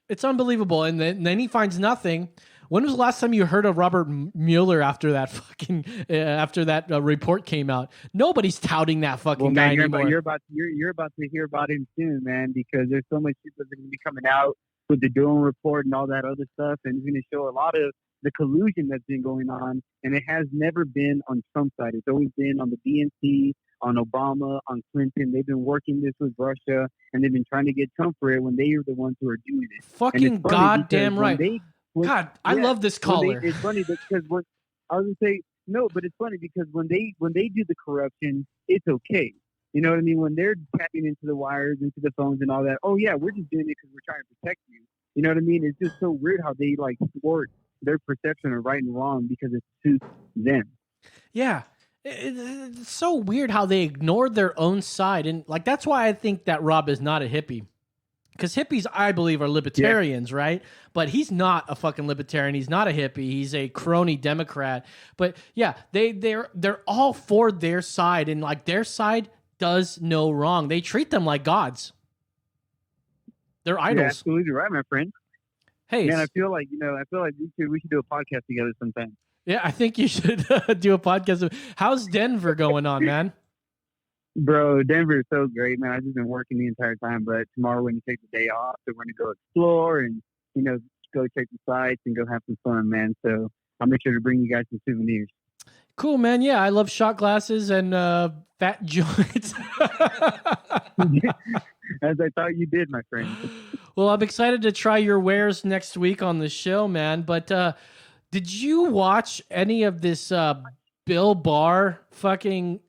It's unbelievable. And then he finds nothing. When was the last time you heard of Robert Mueller after that fucking report came out? Nobody's touting that fucking guy anymore. You're about to hear about him soon, man, because there's so much shit that's going to be coming out with the Durham report and all that other stuff, and it's going to show a lot of the collusion that's been going on, and it has never been on Trump's side. It's always been on the DNC, on Obama, on Clinton. They've been working this with Russia, and they've been trying to get Trump for it when they are the ones who are doing it. Fucking goddamn right. I love this caller. It's funny because when I was going to say no, but it's funny because when they do the corruption, it's okay. You know what I mean? When they're tapping into the wires, into the phones, and all that. Oh yeah, we're just doing it because we're trying to protect you. You know what I mean? It's just so weird how they like thwart their perception of right and wrong because it suits them. Yeah. It's so weird how they ignored their own side. And like, that's why I think that Rob is not a hippie. Because hippies, I believe, are libertarians, right? But he's not a fucking libertarian. He's not a hippie. He's a crony Democrat. But yeah, they're all for their side, and like their side does no wrong. They treat them like gods. They're idols. You're absolutely right, my friend. Hey, man, I feel like we should do a podcast together sometime. Yeah, I think you should do a podcast. How's Denver going on, man? Bro, Denver is so great, man. I've just been working the entire time, but tomorrow we're going to take the day off, so we're going to go explore and, go check the sites and go have some fun, man. So I'll make sure to bring you guys some souvenirs. Cool, man. Yeah, I love shot glasses and fat joints. As I thought you did, my friend. Well, I'm excited to try your wares next week on the show, man. But did you watch any of this Bill Barr fucking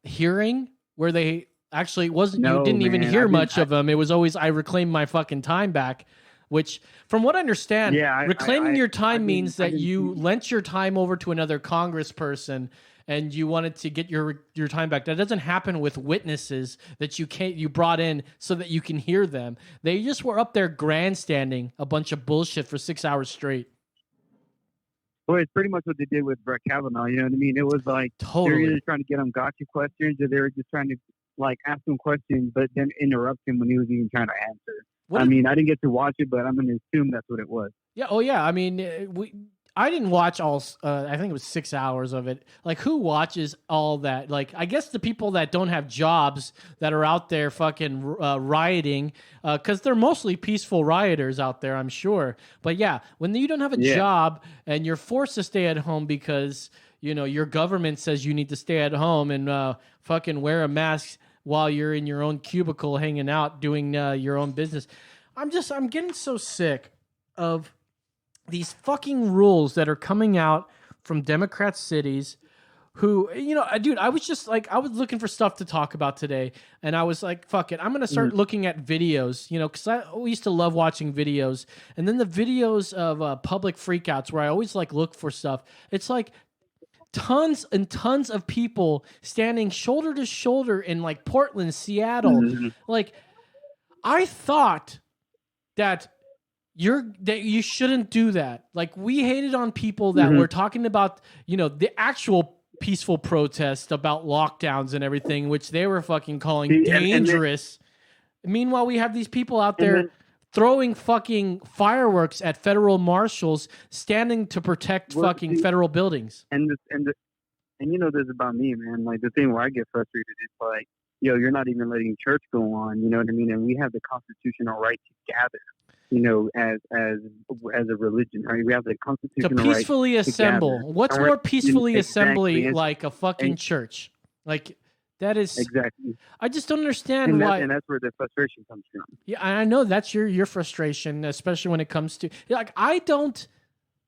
hearing where they actually wasn't? No, you didn't even hear much of them. It was always, I reclaim my fucking time back. Which, from what I understand, reclaiming your time means that you lent your time over to another congressperson and you wanted to get your time back. That doesn't happen with witnesses that you brought in so that you can hear them. They just were up there grandstanding a bunch of bullshit for 6 hours straight. Well, it's pretty much what they did with Brett Kavanaugh. You know what I mean? It was like they were either trying to get him gotcha questions, or they were just trying to like ask him questions, but then interrupt him when he was even trying to answer. I didn't get to watch it, but I'm going to assume that's what it was. Yeah. Oh, yeah. I mean, I didn't watch all. I think it was 6 hours of it. Like, who watches all that? Like, I guess the people that don't have jobs that are out there fucking rioting, because they're mostly peaceful rioters out there, I'm sure. But yeah, when you don't have a job and you're forced to stay at home because your government says you need to stay at home and fucking wear a mask while you're in your own cubicle hanging out doing your own business. I'm getting so sick of these fucking rules that are coming out from Democrat cities who, dude, I was just like, I was looking for stuff to talk about today, and I was like, fuck it, I'm going to start looking at videos, because I used to love watching videos, and then the videos of public freakouts where I always like look for stuff. It's like tons and tons of people standing shoulder to shoulder in like Portland, Seattle. Like, I thought that you shouldn't do that. Like, we hated on people that were talking about, the actual peaceful protest about lockdowns and everything, which they were fucking calling dangerous. Meanwhile, we have these people out there throwing fucking fireworks at federal marshals standing to protect fucking federal buildings. And this about me, man. Like, the thing where I get frustrated is like, you're not even letting church go on. You know what I mean? And we have the constitutional right to gather. As a religion, right? We have the constitutional right to peacefully assemble. What's more peacefully assembly like a fucking church? Like, that is exactly. I just don't understand why, and that's where the frustration comes from. Yeah, I know that's your frustration, especially when it comes to like I don't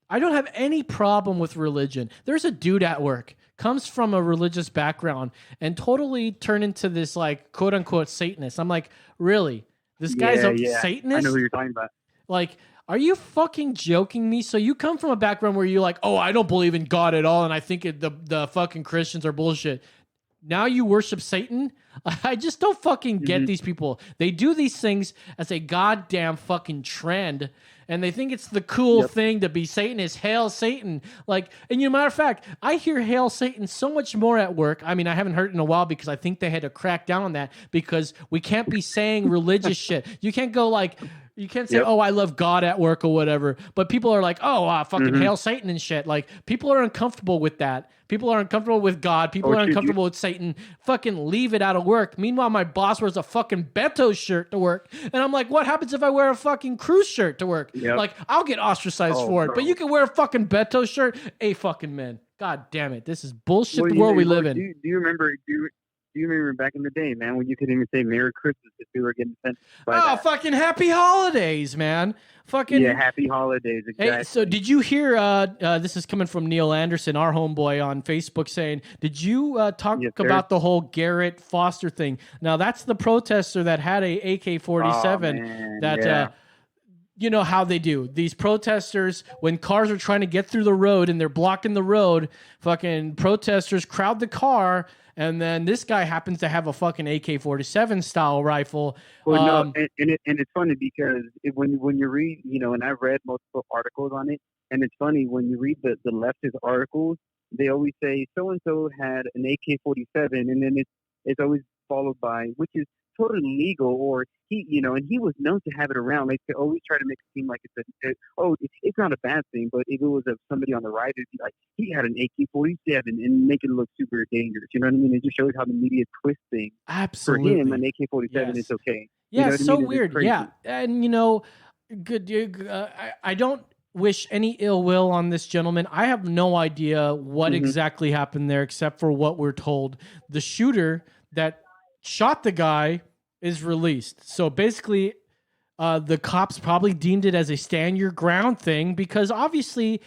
have any problem with religion. There's a dude at work comes from a religious background and totally turned into this like quote unquote Satanist. I'm like, really? This guy's a Satanist? I know who you're talking about. Like, are you fucking joking me? So you come from a background where you're like, oh, I don't believe in God at all, and I think the fucking Christians are bullshit. Now you worship Satan? I just don't fucking get these people. They do these things as a goddamn fucking trend, and they think it's the cool thing to be Satanist. Hail Satan. Like, and matter of fact, I hear Hail Satan so much more at work. I mean, I haven't heard it in a while because I think they had to crack down on that because we can't be saying religious shit. You can't go like, you can't say, oh, I love God at work or whatever. But people are like, oh, fucking Hail Satan and shit. Like, people are uncomfortable with that. People are uncomfortable with God. People are uncomfortable with Satan. Fucking leave it out of work. Meanwhile, my boss wears a fucking Beto shirt to work. And I'm like, what happens if I wear a fucking Cruz shirt to work? Like, I'll get ostracized for it. But you can wear a fucking Beto shirt? Hey, fucking man. God damn it. This is bullshit the world we live in. Do you remember... Do you remember back in the day, man, when you couldn't even say Merry Christmas if you were getting sent by that? Fucking Happy Holidays, man. Fucking Happy Holidays, exactly. Hey, so did you hear, this is coming from Neil Anderson, our homeboy on Facebook, saying, did you talk about the whole Garrett Foster thing? Now, that's the protester that had a AK-47 you know how they do. These protesters, when cars are trying to get through the road and they're blocking the road, fucking protesters crowd the car, and then this guy happens to have a fucking AK-47 style rifle. Well, no, and it's funny because when you read, and I've read multiple articles on it, and it's funny when you read the leftist articles, they always say so-and-so had an AK-47, and then it's always followed by, which is totally legal, or he, and he was known to have it around. Like they always try to make it seem like it's not a bad thing, but if it was somebody on the right, it'd be like he had an AK-47 and make it look super dangerous. You know what I mean? It just shows how the media twists things. Absolutely. For him, an AK-47 is okay. Yeah, you know it's so I mean? weird. Yeah, and I don't wish any ill will on this gentleman. I have no idea what exactly happened there, except for what we're told. The shooter that shot the guy is released. So basically, the cops probably deemed it as a stand your ground thing because obviously,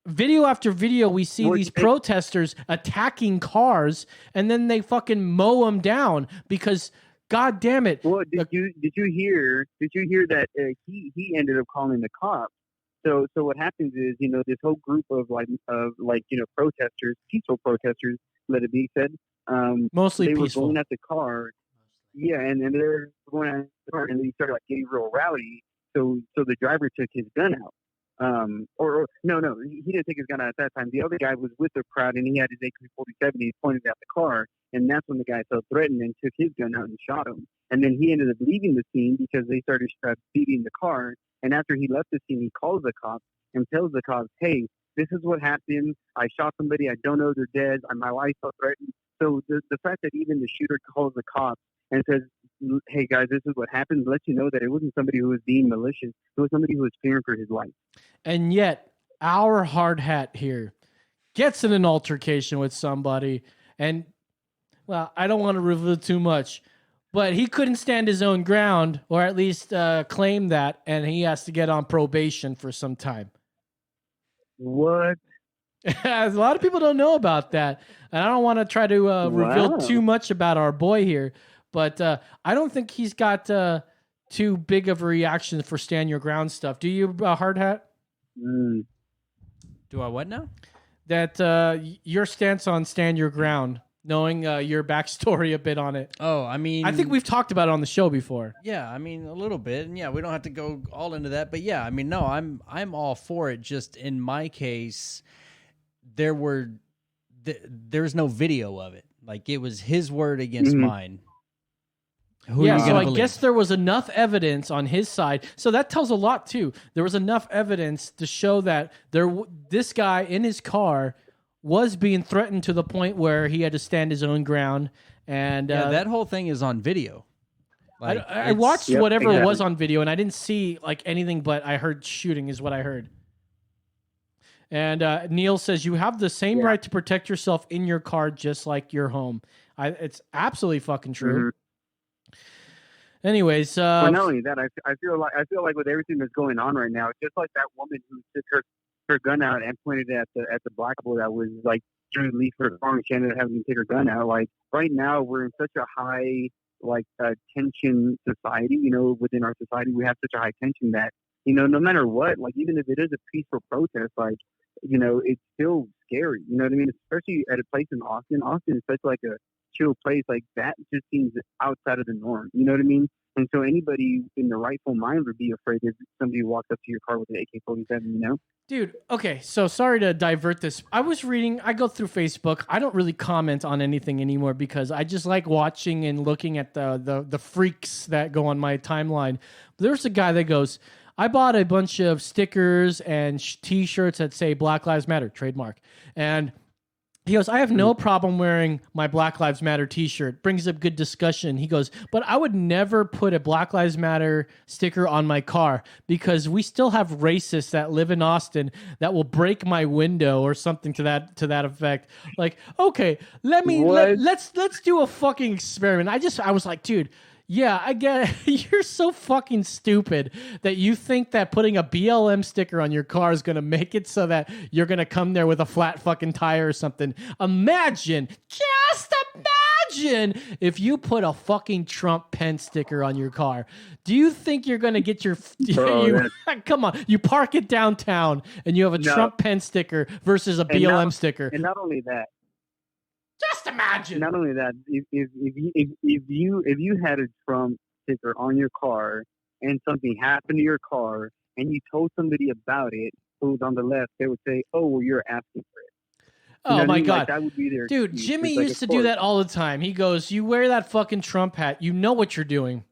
video after video, we see these protesters attacking cars and then they fucking mow them down because, god damn it. Well, did you hear that he ended up calling the cops? So what happens is, this whole group of protesters, peaceful protesters, let it be said, mostly they peaceful. were going at the car. Yeah, and then they're going at the car, and they started getting real rowdy. So the driver took his gun out. No, he didn't take his gun out at that time. The other guy was with the crowd, and he had his AK-47. He pointed at the car, and that's when the guy felt threatened and took his gun out and shot him. And then he ended up leaving the scene because they started speeding the car. And after he left the scene, he calls the cops and tells the cops, "Hey, this is what happened. I shot somebody. I don't know they're dead. My life felt threatened." So the fact that even the shooter calls the cops and says, "Hey guys, this is what happened," lets you know that it wasn't somebody who was being malicious. It was somebody who was fearing for his life. And yet, our hard hat here gets in an altercation with somebody, and well, I don't want to reveal too much, but he couldn't stand his own ground, or at least claim that, and he has to get on probation for some time. What? A lot of people don't know about that, and I don't want to try to reveal too much about our boy here, but I don't think he's got too big of a reaction for stand your ground stuff. Do you, Hard Hat? Do I what now? That your stance on stand your ground, knowing your backstory a bit on it. Oh, I mean, I think we've talked about it on the show before. Yeah, I mean, a little bit, and yeah, we don't have to go all into that, but yeah, I mean, no, I'm all for it. Just in my case, there's no video of it. Like it was his word against mine. Who yeah, so I guess there was enough evidence on his side. So that tells a lot too. There was enough evidence to show that this guy in his car was being threatened to the point where he had to stand his own ground. And that whole thing is on video. Like, I watched whatever was on video, and I didn't see like anything, but I heard shooting is what I heard. And Neil says you have the same right to protect yourself in your car, just like your home. It's absolutely fucking true. Mm-hmm. Anyways, but not only that, I feel like with everything that's going on right now, just like that woman who took her gun out and pointed at the black boy that was like trying to leave her car, and she ended up having to take her gun out. Like right now, we're in such a high tension society. Within our society, we have such a high tension that no matter what, like even if it is a peaceful protest, like it's still scary. You know what I mean? Especially at a place in Austin. Austin is such like a chill place, like that just seems outside of the norm. You know what I mean? And so anybody in their rightful mind would be afraid if somebody walked up to your car with an AK-47, Dude, okay, so sorry to divert this. I go through Facebook. I don't really comment on anything anymore because I just like watching and looking at the freaks that go on my timeline. There's a guy that goes, I bought a bunch of stickers and T-shirts that say Black Lives Matter, trademark. And he goes, I have no problem wearing my Black Lives Matter T-shirt. Brings up good discussion. He goes, but I would never put a Black Lives Matter sticker on my car because we still have racists that live in Austin that will break my window or something to that effect. Like, okay, let's do a fucking experiment. I was like, dude. Yeah, I get it. You're so fucking stupid that you think that putting a BLM sticker on your car is going to make it so that you're going to come there with a flat fucking tire or something. Just imagine if you put a fucking Trump pen sticker on your car. Do you think you're going to get your... come on. You park it downtown and you have a Trump pen sticker versus a BLM sticker. And not only that. Just imagine. Not only that, if you had a Trump sticker on your car and something happened to your car and you told somebody about it who was on the left, they would say, "Oh, well, you're asking for it." Oh my God. Like, that would be their dude, excuse. Jimmy Like, used to do that all the time. He goes, "You wear that fucking Trump hat. You know what you're doing.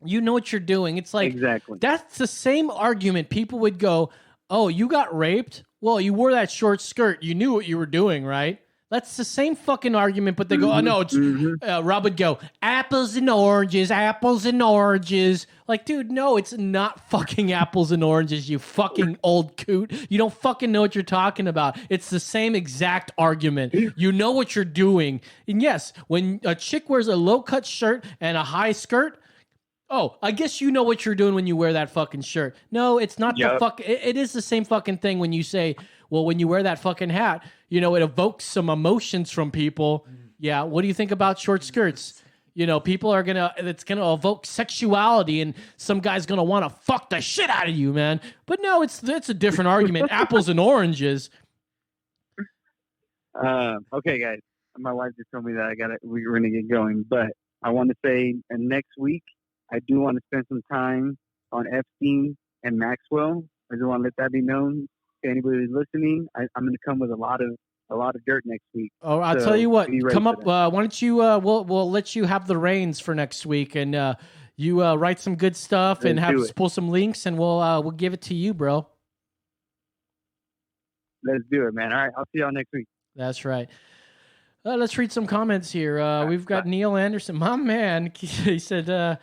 You know what you're doing." It's like, exactly. That's the same argument. People would go, "Oh, you got raped? Well, you wore that short skirt. You knew what you were doing, right?" That's the same fucking argument, but they go, "Oh no, it's Rob would go, apples and oranges, apples and oranges." Like, dude, no, it's not fucking apples and oranges, you fucking old coot. You don't fucking know what you're talking about. It's the same exact argument. You know what you're doing. And yes, when a chick wears a low-cut shirt and a high skirt, oh, I guess you know what you're doing when you wear that fucking shirt. No, it's not the fuck. It is the same fucking thing when you say, well, when you wear that fucking hat, you know, it evokes some emotions from people. Yeah, what do you think about short skirts? You know, people are it's gonna evoke sexuality, and some guy's gonna want to fuck the shit out of you, man. But no, it's a different argument. Apples and oranges. Okay, guys. My wife just told me that we're gonna get going, but I want to say next week I do want to spend some time on Epstein and Maxwell. I just want to let that be known to anybody who's listening. I'm going to come with a lot of dirt next week. Oh, I'll tell you what. Come up. Why don't you? We'll let you have the reins for next week, and you write some good stuff and pull some links, and we'll give it to you, bro. Let's do it, man. All right, I'll see y'all next week. That's right. Let's read some comments here. We've got Neil Anderson, my man. He said,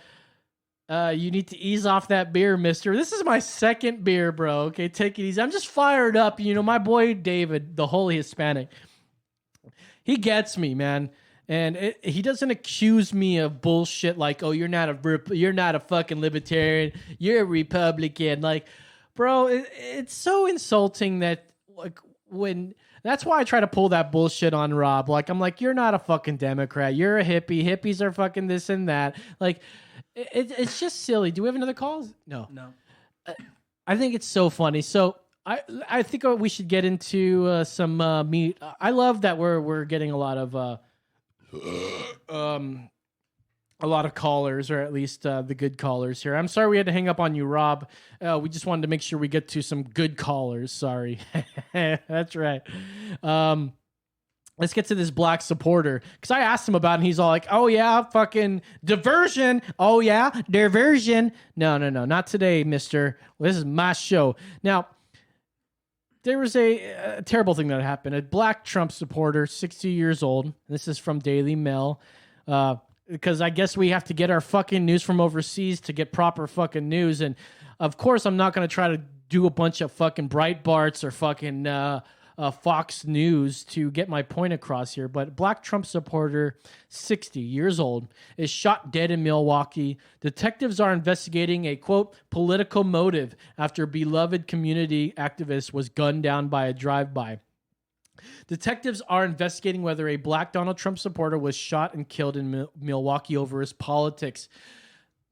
"You need to ease off that beer, mister." This is my second beer, bro. Okay, take it easy. I'm just fired up. You know, my boy David, the holy Hispanic, he gets me, man. And he doesn't accuse me of bullshit like, "Oh, you're not a fucking libertarian. You're a Republican." Like, bro, it's so insulting that, like, when... That's why I try to pull that bullshit on Rob. Like, I'm like, "You're not a fucking Democrat. You're a hippie. Hippies are fucking this and that." Like, it's just silly. Do we have another call? No. I think it's so funny. So I think we should get into some meat. I love that we're getting a lot of callers, or at least the good callers here. I'm sorry we had to hang up on you, Rob. We just wanted to make sure we get to some good callers. Sorry. That's right. Let's get to this black supporter, because I asked him about it, and he's all like, "Oh yeah, fucking diversion. Oh yeah, diversion." No, not today, mister. Well, this is my show. Now, there was a terrible thing that happened. A black Trump supporter, 60 years old. This is from Daily Mail. Because I guess we have to get our fucking news from overseas to get proper fucking news. And of course, I'm not going to try to do a bunch of fucking Breitbarts or fucking Fox News to get my point across here. But black Trump supporter, 60 years old, is shot dead in Milwaukee. Detectives are investigating a, quote, political motive after beloved community activist was gunned down by a drive-by. Detectives are investigating whether a black Donald Trump supporter was shot and killed in Milwaukee over his politics.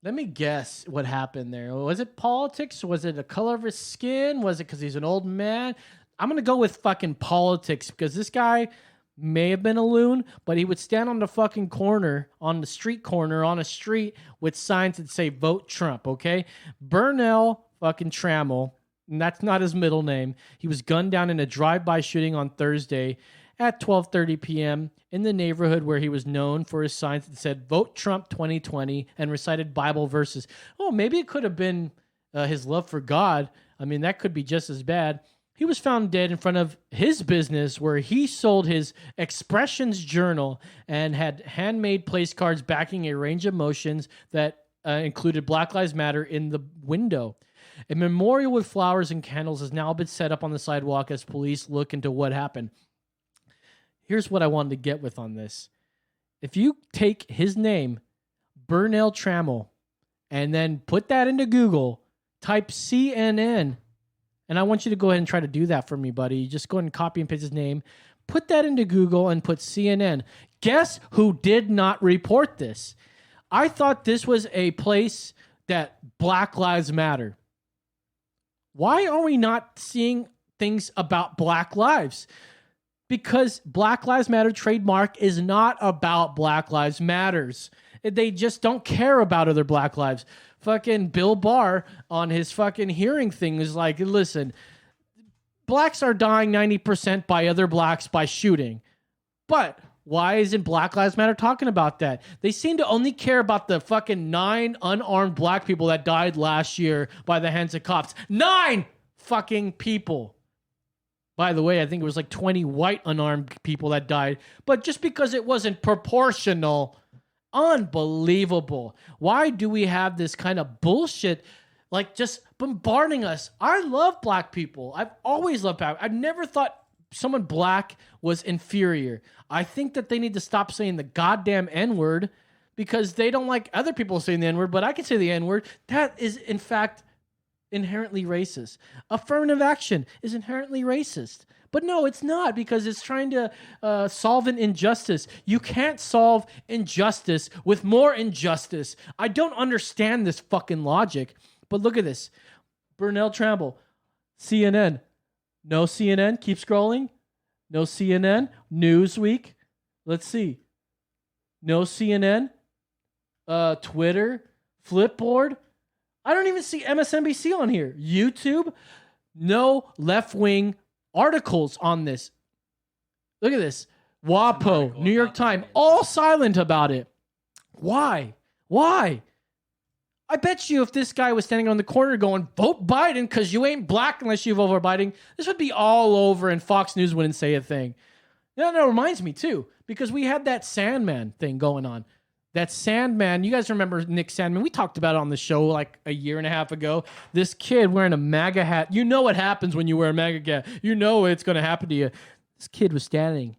Let me guess what happened there. Was it politics? Was it the color of his skin? Was it because he's an old man? I'm going to go with fucking politics, because this guy may have been a loon, but he would stand on the fucking corner, on the street corner, on a street with signs that say "Vote Trump," okay? Burnell fucking Trammell, and that's not his middle name. He was gunned down in a drive-by shooting on Thursday at 12:30 p.m. in the neighborhood where he was known for his signs that said "Vote Trump 2020" and recited Bible verses. Oh, maybe it could have been his love for God. I mean, that could be just as bad. He was found dead in front of his business where he sold his Expressions journal and had handmade place cards backing a range of motions that included Black Lives Matter in the window. A memorial with flowers and candles has now been set up on the sidewalk as police look into what happened. Here's what I wanted to get with on this. If you take his name, Burnell Trammell, and then put that into Google, type CNN, and I want you to go ahead and try to do that for me, buddy. Just go ahead and copy and paste his name. Put that into Google and put CNN. Guess who did not report this? I thought this was a place that Black Lives Matter. Why are we not seeing things about Black lives? Because Black Lives Matter trademark is not about Black Lives Matters. They just don't care about other Black lives. Fucking Bill Barr on his fucking hearing thing is like, listen, blacks are dying 90% by other blacks by shooting. But why isn't Black Lives Matter talking about that? They seem to only care about the fucking 9 unarmed black people that died last year by the hands of cops. 9 fucking people. By the way, I think it was like 20 white unarmed people that died. But just because it wasn't proportional, unbelievable. Why do we have this kind of bullshit like just bombarding us? I love black people. I've always loved black. I've never thought someone black was inferior. I think that they need to stop saying the goddamn N-word because they don't like other people saying the N-word, but I can say the N-word. That is, in fact, inherently racist. Affirmative action is inherently racist. But no, it's not, because it's trying to solve an injustice. You can't solve injustice with more injustice. I don't understand this fucking logic. But look at this. Burnell Tramble, CNN. No CNN. Keep scrolling. No CNN. Newsweek. Let's see. No CNN. Twitter. Flipboard. I don't even see MSNBC on here. YouTube. No left-wing articles on this. Look at this. WAPO, New York Times, all silent about it. Why? Why? I bet you if this guy was standing on the corner going, vote Biden because you ain't black unless you vote for Biden, this would be all over and Fox News wouldn't say a thing. That reminds me too, because we had that Sandman thing going on. That Sandman, you guys remember Nick Sandman? We talked about it on the show like a year and a half ago. This kid wearing a MAGA hat. You know what happens when you wear a MAGA hat. You know it's going to happen to you. This kid was standing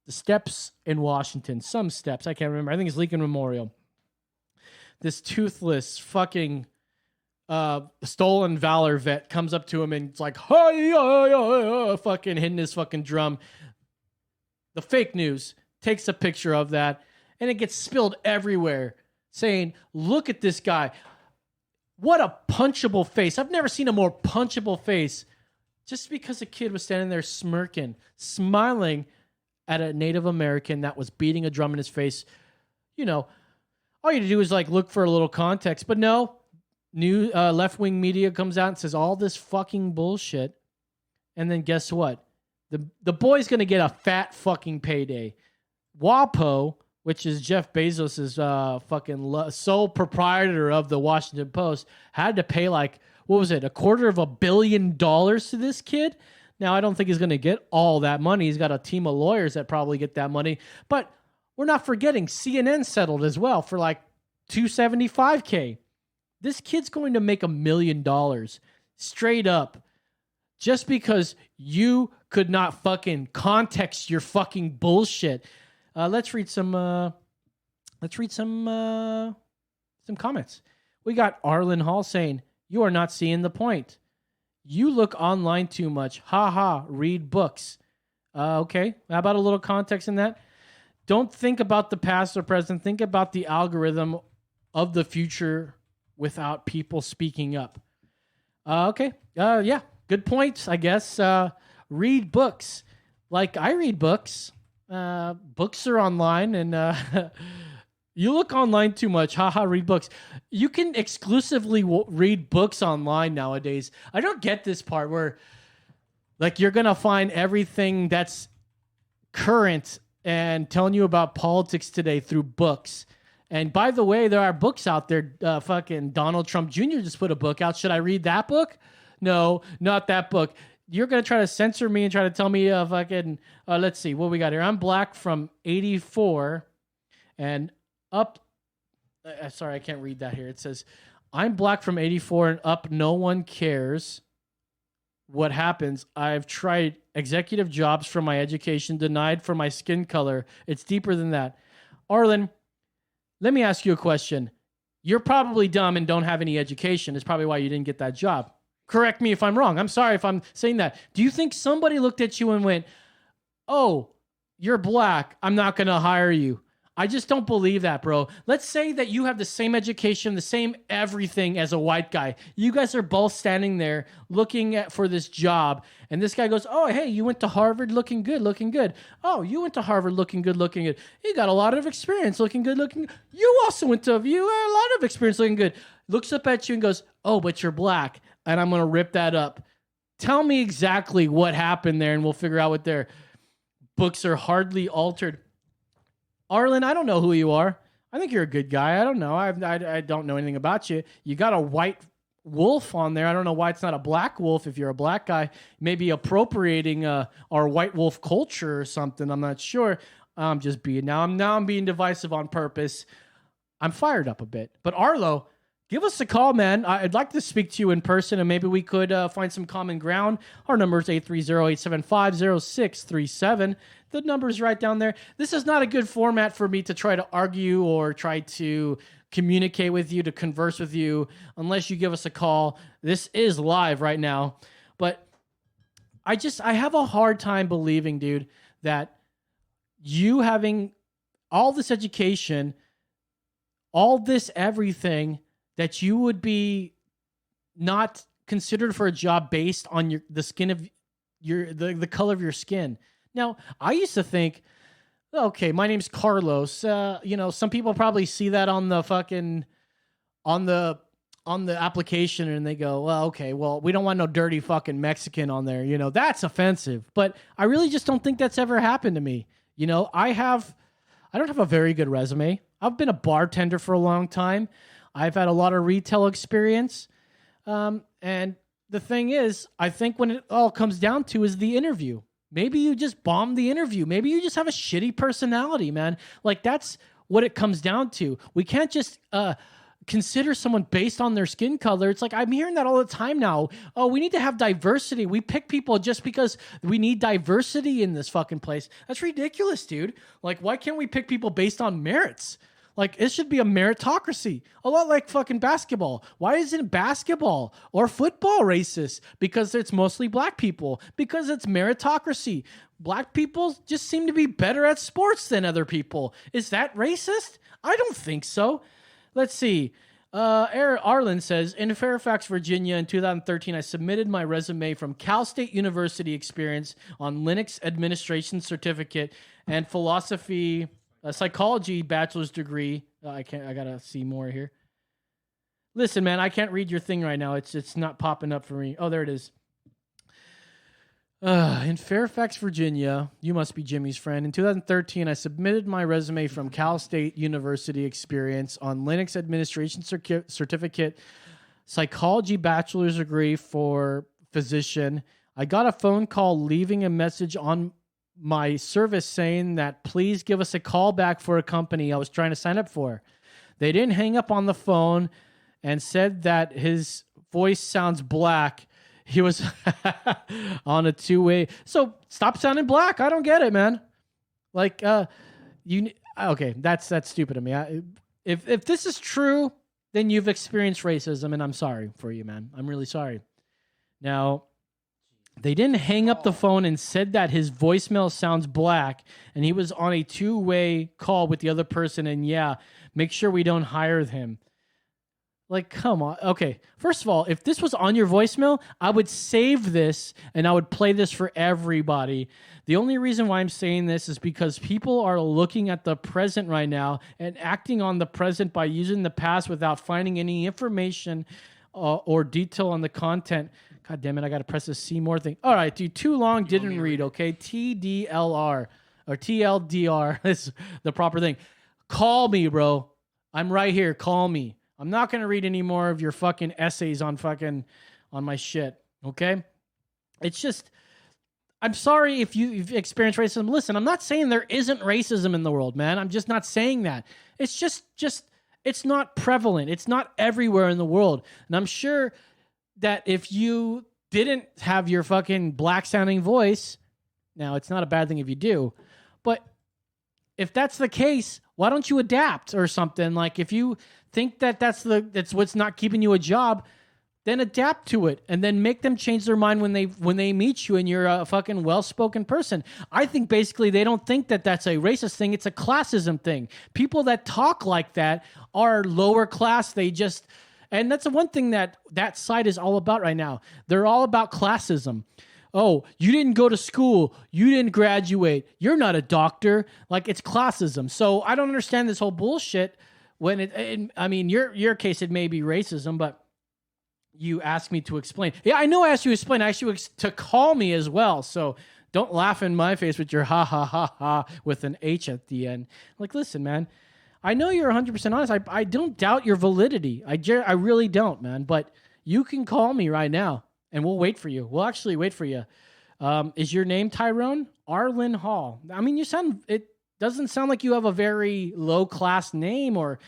the steps in Washington. Some steps. I can't remember. I think it's Lincoln Memorial. This toothless fucking stolen valor vet comes up to him and it's like, hi, fucking hitting his fucking drum. The fake news takes a picture of that. And it gets spilled everywhere saying, look at this guy. What a punchable face. I've never seen a more punchable face. Just because a kid was standing there smirking, smiling at a Native American that was beating a drum in his face. You know, all you have to do is like look for a little context. But no, new left-wing media comes out and says all this fucking bullshit. And then guess what? The boy's going to get a fat fucking payday. WAPO, which is Jeff Bezos' fucking sole proprietor of the Washington Post, had to pay like, what was it, $250 million to this kid? Now, I don't think he's going to get all that money. He's got a team of lawyers that probably get that money. But we're not forgetting CNN settled as well for like $275K. This kid's going to make $1 million straight up just because you could not fucking context your fucking bullshit. Let's read some comments. We got Arlen Hall saying, you are not seeing the point. You look online too much. Ha ha, read books. Okay, how about a little context in that? Don't think about the past or present. Think about the algorithm of the future without people speaking up. Okay, yeah, good points, I guess. Read books. Like, I read books. Books are online, and you look online too much. Haha, read books. You can exclusively read books online nowadays. I don't get this part where, like, you're gonna find everything that's current and telling you about politics today through books. And by the way, there are books out there. Fucking Donald Trump Jr. just put a book out. Should I read that book? No, not that book. You're going to try to censor me and try to tell me fucking, let's see, what we got here. I'm black from 84 and up. Sorry, I can't read that here. It says, I'm black from 84 and up. No one cares what happens. I've tried executive jobs for my education, denied for my skin color. It's deeper than that. Arlen, let me ask you a question. You're probably dumb and don't have any education. It's probably why you didn't get that job. Correct me if I'm wrong. I'm sorry if I'm saying that. Do you think somebody looked at you and went, oh, you're black, I'm not going to hire you. I just don't believe that, bro. Let's say that you have the same education, the same everything as a white guy. You guys are both standing there looking for this job, and this guy goes, oh, hey, you went to Harvard, looking good, looking good. Oh, you went to Harvard, looking good, looking good. You got a lot of experience, looking good, looking good. You also went to, you had a lot of experience, looking good. Looks up at you and goes, oh, but you're black, and I'm going to rip that up. Tell me exactly what happened there, and we'll figure out what their books are hardly altered. Arlen, I don't know who you are. I think you're a good guy. I don't know. I don't know anything about you. You got a white wolf on there. I don't know why it's not a black wolf if you're a black guy. Maybe appropriating our white wolf culture or something. I'm not sure. I'm just being now I'm being divisive on purpose. I'm fired up a bit. But Arlo, give us a call, man. I'd like to speak to you in person, and maybe we could find some common ground. Our number is 830-875-0637. The number's right down there. This is not a good format for me to try to argue or try to communicate with you, to converse with you, unless you give us a call. This is live right now. But I have a hard time believing, dude, that you having all this education, all this everything, that you would be not considered for a job based on the skin of the color of your skin. Now, I used to think, okay, my name's Carlos. Some people probably see that on the fucking on the application, and they go, well, okay, well, we don't want no dirty fucking Mexican on there. That's offensive. But I really just don't think that's ever happened to me. I don't have a very good resume. I've been a bartender for a long time. I've had a lot of retail experience. And the thing is, I think when it all comes down to is the interview. Maybe you just bombed the interview. Maybe you just have a shitty personality, man. Like, that's what it comes down to. We can't just consider someone based on their skin color. It's like, I'm hearing that all the time now. Oh, we need to have diversity. We pick people just because we need diversity in this fucking place. That's ridiculous, dude. Like, why can't we pick people based on merits? Like, it should be a meritocracy. A lot like fucking basketball. Why isn't basketball or football racist? Because it's mostly black people. Because it's meritocracy. Black people just seem to be better at sports than other people. Is that racist? I don't think so. Let's see. Arlen says, in Fairfax, Virginia in 2013, I submitted my resume from Cal State University experience on Linux administration certificate and philosophy... a psychology bachelor's degree. I gotta see more here. Listen, man, I can't read your thing right now. It's not popping up for me. Oh, there it is. In Fairfax, Virginia, you must be Jimmy's friend. In 2013, I submitted my resume from Cal State University experience on Linux administration certificate, psychology bachelor's degree for physician. I got a phone call leaving a message on my service saying that please give us a call back for a company I was trying to sign up for. They didn't hang up on the phone and said that his voice sounds black. He was on a two-way. So stop sounding black. I don't get it, man. Like, okay, that's stupid of me. If this is true, then you've experienced racism, and I'm sorry for you, man. I'm really sorry. Now, they didn't hang up the phone and said that his voicemail sounds black, and he was on a two-way call with the other person, and yeah, make sure we don't hire him. Like, come on. Okay, first of all, if this was on your voicemail, I would save this, and I would play this for everybody. The only reason why I'm saying this is because people are looking at the present right now and acting on the present by using the past without finding any information or detail on the content. God damn it, I got to press the see more thing. All right, dude, too long, didn't read, okay? TDLR or TLDR is the proper thing. Call me, bro. I'm right here. Call me. I'm not going to read any more of your fucking essays on my shit, okay? It's just, I'm sorry if you've experienced racism. Listen, I'm not saying there isn't racism in the world, man. I'm just not saying that. It's just it's not prevalent. It's not everywhere in the world. And I'm sure that if you didn't have your fucking black sounding voice, now it's not a bad thing if you do, but if that's the case, why don't you adapt or something? Like, if you think that that's what's not keeping you a job, then adapt to it, and then make them change their mind when they meet you and you're a fucking well-spoken person. I think basically they don't think that that's a racist thing. It's a classism thing. People that talk like that are lower class. And that's the one thing that site is all about right now. They're all about classism. Oh, you didn't go to school. You didn't graduate. You're not a doctor. Like, it's classism. So I don't understand this whole bullshit when I mean, your case, it may be racism, but you asked me to explain. Yeah, I know I asked you to explain. I asked you to call me as well. So don't laugh in my face with your ha, ha, ha, ha with an H at the end. Like, listen, man, I know you're 100% honest. I don't doubt your validity. I really don't, man. But you can call me right now, and we'll wait for you. We'll actually wait for you. Is your name Tyrone? Arlen Hall. I mean, it doesn't sound like you have a very low-class name or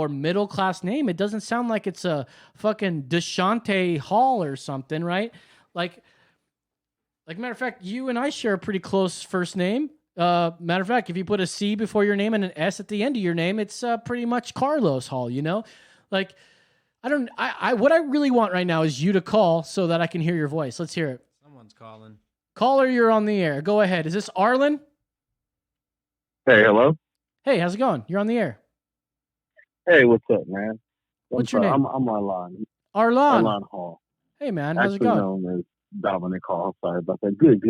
middle-class name. It doesn't sound like it's a fucking Deshante Hall or something, right? Like matter of fact, you and I share a pretty close first name. Matter of fact, if you put a C before your name and an S at the end of your name, it's pretty much Carlos Hall, you know? Like, what I really want right now is you to call so that I can hear your voice. Let's hear it. Someone's calling. Caller, you're on the air. Go ahead. Is this Arlen? Hey, hello? Hey, how's it going? You're on the air. Hey, what's up, man? What's your name? I'm Arlan. Arlan. Arlan Hall. Hey, man. How's Actually it going? known as Dominic Hall. Sorry about that. Good.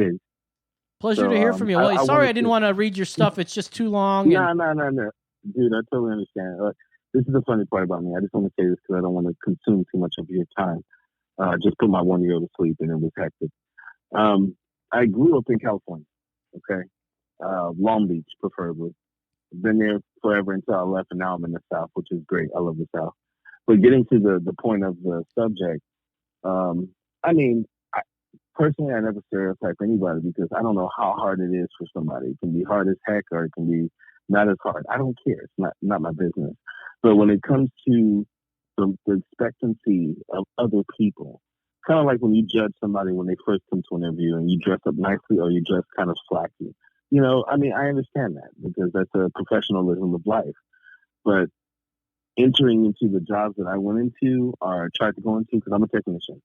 Pleasure to hear from you. Well, sorry I didn't want to read your stuff. It's just too long. No. Dude, I totally understand. This is the funny part about me. I just want to say this because I don't want to consume too much of your time. Just put my 1-year-old to sleep, and it was hectic. I grew up in California, okay? Long Beach, preferably. Been there forever until I left, and now I'm in the South, which is great. I love the South. But getting to the point of the subject, I mean, personally, I never stereotype anybody because I don't know how hard it is for somebody. It can be hard as heck, or it can be not as hard. I don't care. It's not my business. But when it comes to the expectancy of other people, kind of like when you judge somebody when they first come to an interview and you dress up nicely or you dress kind of slacky. You know, I mean, I understand that because that's a professionalism of life. But entering into the jobs that I went into or tried to go into, because I'm a technician,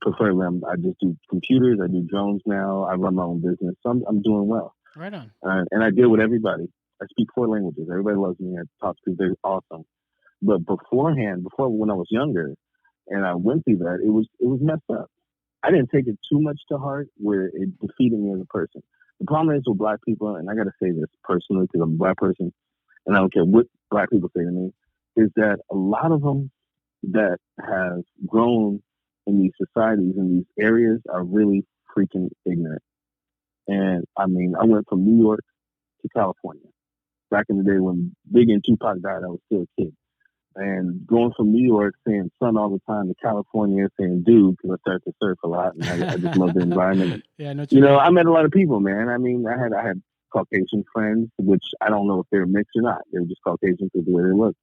preferably I just do computers, I do drones now, I run my own business, so I'm doing well. Right on. And I deal with everybody. I speak 4 languages. Everybody loves me. I talk to people. They're awesome. But before when I was younger and I went through that, it was messed up. I didn't take it too much to heart where it defeated me as a person. The problem is with black people, and I got to say this personally because I'm a black person, and I don't care what black people say to me, is that a lot of them that have grown in these societies, in these areas, are really freaking ignorant. And I mean, I went from New York to California. Back in the day when Big and Tupac died, I was still a kid. And going from New York, saying son all the time, to California, saying dude, because I started to surf a lot, and I just love the environment. Yeah, I met a lot of people, man. I mean, I had Caucasian friends, which I don't know if they're mixed or not. They were just Caucasian because of the way they look.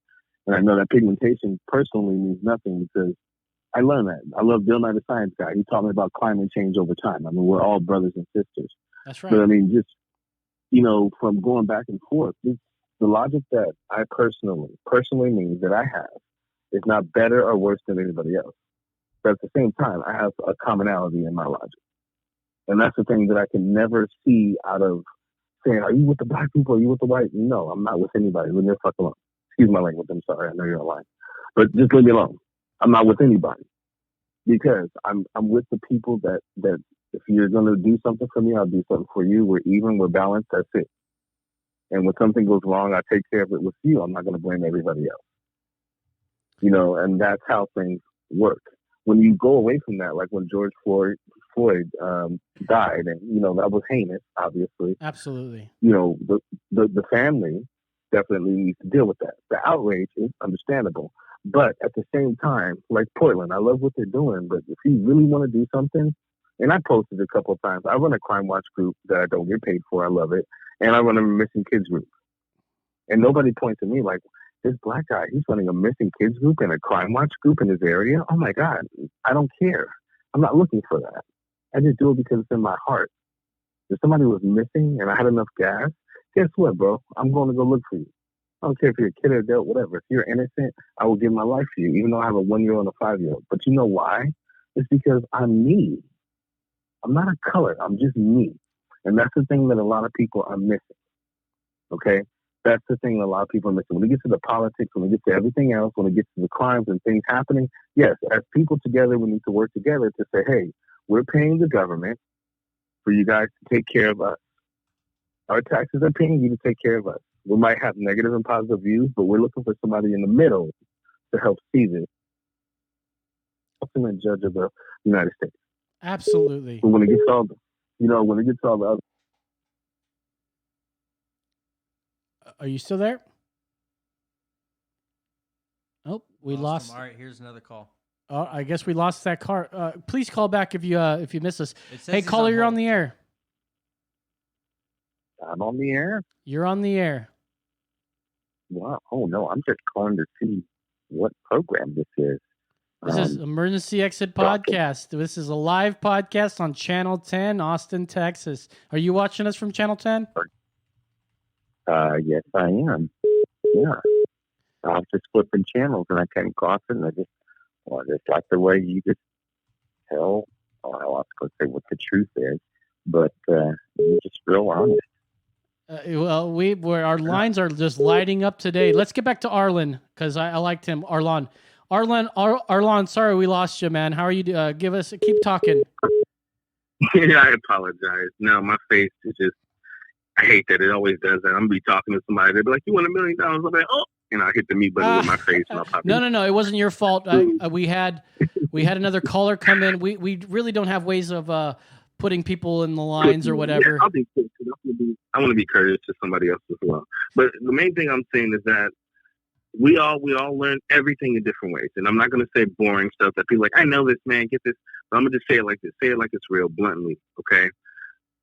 And I know that pigmentation personally means nothing because I learned that. I love Bill Nye the Science Guy. He taught me about climate change over time. I mean, we're all brothers and sisters. That's right. But I mean, just, from going back and forth, the logic that I personally means that I have is not better or worse than anybody else. But at the same time, I have a commonality in my logic. And that's the thing that I can never see out of saying, are you with the black people? Are you with the white? No, I'm not with anybody. Leave me the fuck alone. Excuse my language. I'm sorry. I know you're online. But just leave me alone. I'm not with anybody. Because I'm with the people that if you're going to do something for me, I'll do something for you. We're even. We're balanced. That's it. And when something goes wrong, I take care of it with you. I'm not going to blame everybody else. And that's how things work. When you go away from that, like when George Floyd died, and, that was heinous, obviously. Absolutely. The family definitely needs to deal with that. The outrage is understandable. But at the same time, like Portland, I love what they're doing, but if you really want to do something, and I posted a couple of times, I run a crime watch group that I don't get paid for. I love it. And I run a missing kids group. And nobody points at me like, this black guy, he's running a missing kids group and a crime watch group in his area. Oh my God, I don't care. I'm not looking for that. I just do it because it's in my heart. If somebody was missing and I had enough gas, guess what, bro? I'm going to go look for you. I don't care if you're a kid or adult, whatever. If you're innocent, I will give my life for you, even though I have a 1-year-old and a 5-year-old. But you know why? It's because I'm me. I'm not a color. I'm just me. And that's the thing that a lot of people are missing. Okay? That's the thing that a lot of people are missing. When it gets to the politics, when it gets to everything else, when it gets to the crimes and things happening, yes, as people together, we need to work together to say, hey, we're paying the government for you guys to take care of us. Our taxes are paying you to take care of us. We might have negative and positive views, but we're looking for somebody in the middle to help see this. Ultimate judge of the United States. Absolutely. But when it gets all, when it gets all the other. Are you still there? Oh, we lost. All right, here's another call. Oh, I guess we lost that car. Please call back if you miss us. Hey, caller, you're on the air. I'm on the air. You're on the air. Wow. Oh no, I'm just calling to see what program this is. This is Emergency Exit Podcast. This is a live podcast on Channel 10, Austin, Texas. Are you watching us from Channel 10? Yes, I am. Yeah. I was just flipping channels and I came across it and I just like the way you just tell, I was going to say what the truth is, but you're just real honest. Our lines are just lighting up today. Let's get back to Arlen because I liked him. Arlen, sorry we lost you, man. How are you? Keep talking. Yeah, I apologize. No, my face is just, I hate that. It always does that. I'm going to be talking to somebody. They'll be like, you want $1 million? I'm like, oh. And I hit the mute button with my face. And I'll pop No. It wasn't your fault. We had another caller come in. We really don't have ways of putting people in the lines or whatever. Yeah, I want to be courteous to somebody else as well. But the main thing I'm saying is that we all learn everything in different ways. And I'm not going to say boring stuff that people are like, I know this, man, get this. But I'm going to just say it like this. Say it like it's real bluntly, okay?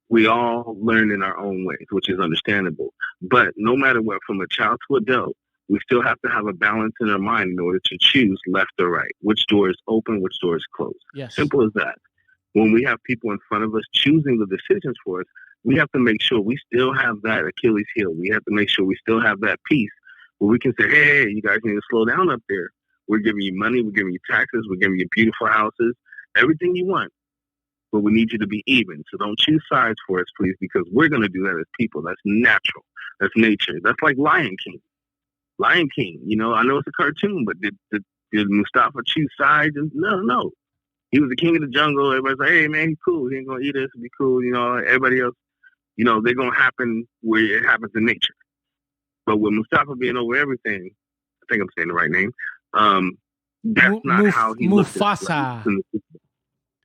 We all learn in our own ways, which is understandable. But no matter what, from a child to adult, we still have to have a balance in our mind in order to choose left or right, which door is open, which door is closed. Yes. Simple as that. When we have people in front of us choosing the decisions for us, we have to make sure we still have that Achilles heel. We have to make sure we still have that piece where we can say, hey, you guys need to slow down up there. We're giving you money. We're giving you taxes. We're giving you beautiful houses, everything you want. But we need you to be even. So don't choose sides for us, please, because we're going to do that as people. That's natural. That's nature. That's like Lion King. Lion King, I know it's a cartoon, but did Mustafa choose sides? No. He was the king of the jungle. Everybody's like, hey, man, he's cool. He ain't going to eat us. It'll be cool. Everybody else, they're going to happen where it happens in nature. But with Mustafa being over everything, I think I'm saying the right name, that's not how he looked at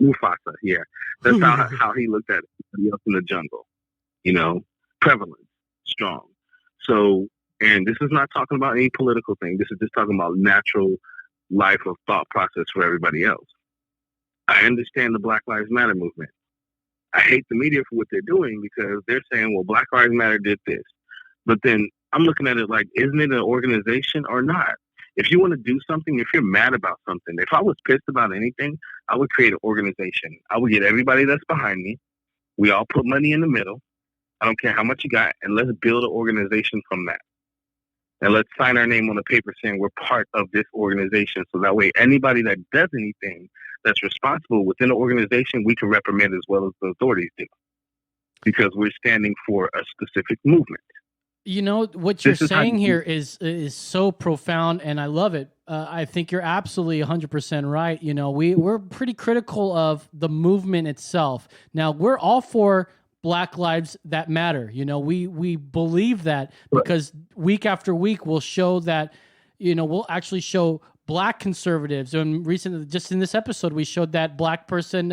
Mufasa, yeah. That's how he looked at everybody else in the jungle. Prevalent, strong. So, and this is not talking about any political thing. This is just talking about natural life of thought process for everybody else. I understand the Black Lives Matter movement. I hate the media for what they're doing because they're saying, well, Black Lives Matter did this. But then I'm looking at it like, isn't it an organization or not? If you want to do something, if you're mad about something, if I was pissed about anything, I would create an organization. I would get everybody that's behind me. We all put money in the middle. I don't care how much you got, and let's build an organization from that. And let's sign our name on the paper saying we're part of this organization. So that way, anybody that does anything that's responsible within the organization, we can reprimand as well as the authorities do. Because we're standing for a specific movement. What you're saying here is so profound, and I love it. I think you're absolutely 100% right. We're pretty critical of the movement itself. Now, we're all for Black Lives That Matter. We believe that because week after week we'll show that, we'll actually show Black conservatives. And recently, just in this episode, we showed that Black person,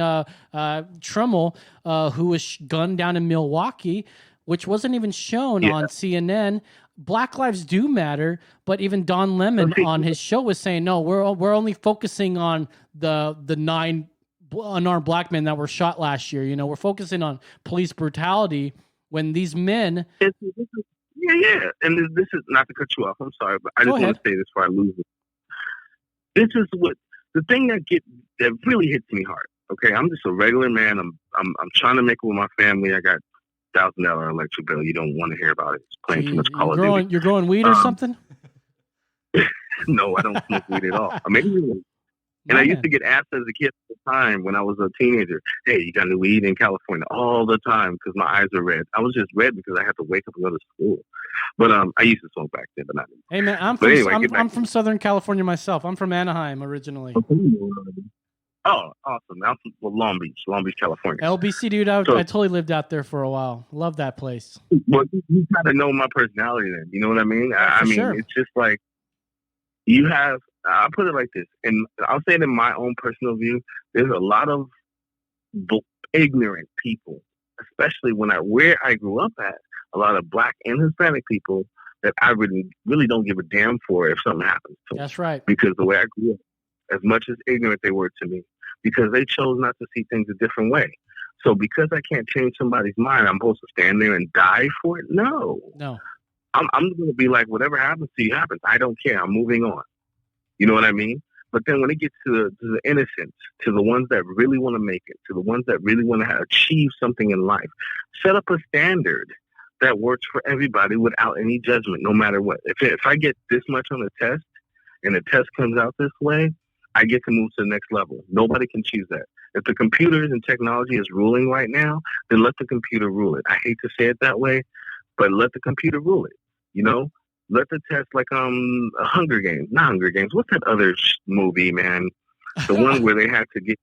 Trummel, who was gunned down in Milwaukee, which wasn't even shown on CNN. Black lives do matter, but even Don Lemon on his show was saying, no, we're only focusing on the 9 unarmed black men that were shot last year. We're focusing on police brutality when these men. Yeah. And this is not to cut you off. I'm sorry, but I just want to say this before I lose it. This is what the thing that really hits me hard. Okay, I'm just a regular man. I'm trying to make it with my family. I got $1,000 electric bill. You don't want to hear about it. It's playing too much Call of Duty. You're growing weed or something? No, I don't smoke weed at all. I mean, and I used to get asked as a kid all the time when I was a teenager, hey, you got any weed in California? All the time because my eyes are red. I was just red because I had to wake up and go to school. But I used to smoke back then, but not anymore. Hey, man, I'm from Southern California myself. I'm from Anaheim originally. Oh, awesome. I'm from Long Beach, California. LBC, dude, I totally lived out there for a while. Love that place. Well, you got to know my personality then. You know what I mean? I mean, sure. It's just like you have, I'll put it like this, and I'll say it in my own personal view, there's a lot of ignorant people, especially where I grew up at, a lot of Black and Hispanic people that I really don't give a damn for if something happens to them. That's right. Because the way I grew up, as much as ignorant they were to me, because they chose not to see things a different way. So because I can't change somebody's mind, I'm supposed to stand there and die for it? No. I'm going to be like, whatever happens to you happens. I don't care. I'm moving on. You know what I mean? But then when it gets to the innocents, to the ones that really want to make it, to the ones that really want to achieve something in life, set up a standard that works for everybody without any judgment, no matter what. If I get this much on a test and the test comes out this way, I get to move to the next level. Nobody can choose that. If the computers and technology is ruling right now, then let the computer rule it. I hate to say it that way, but let the computer rule it. You know, let the test like Hunger Games, not Hunger Games. What's that other movie, man? The one where they had to get.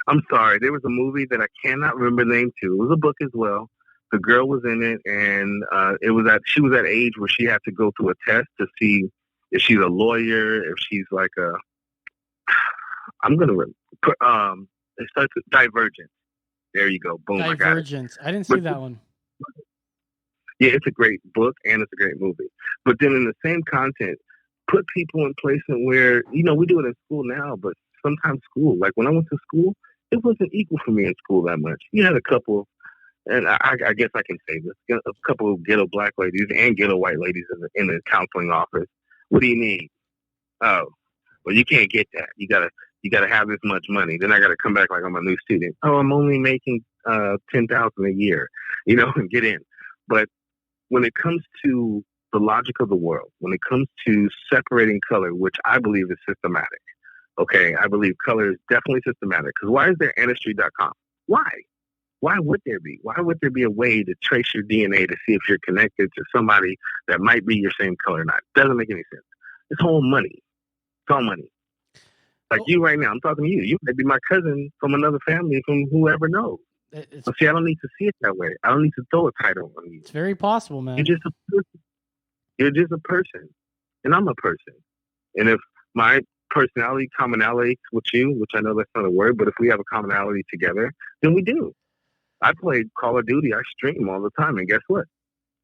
I'm sorry, there was a movie that I cannot remember the name to. It was a book as well. The girl was in it, and she was at age where she had to go through a test to see if she's a lawyer, if she's like a. It starts with Divergent. There you go. Boom. Divergence. I didn't see that one. Yeah, it's a great book and it's a great movie. But then in the same content, put people in places where, we do it in school now, but sometimes school, like when I went to school, it wasn't equal for me in school that much. You had a couple, and I guess I can say this, a couple of ghetto Black ladies and ghetto white ladies in the counseling office. What do you need? Oh, well, you can't get that. You gotta have this much money. Then I gotta come back like I'm a new student. Oh, I'm only making $10,000 a year, and get in. But when it comes to the logic of the world, when it comes to separating color, which I believe is systematic, okay, I believe color is definitely systematic. Because why is there ancestry.com? Why? Why would there be? Why would there be a way to trace your DNA to see if you're connected to somebody that might be your same color or not? Doesn't make any sense. It's all money. It's all money. Like you right now, I'm talking to you. You might be my cousin from another family, from whoever knows. But see, I don't need to see it that way. I don't need to throw a title on you. It's very possible, man. You're just a person. You're just a person. And I'm a person. And if my personality commonality with you, which I know that's not a word, but if we have a commonality together, then we do. I play Call of Duty. I stream all the time. And guess what?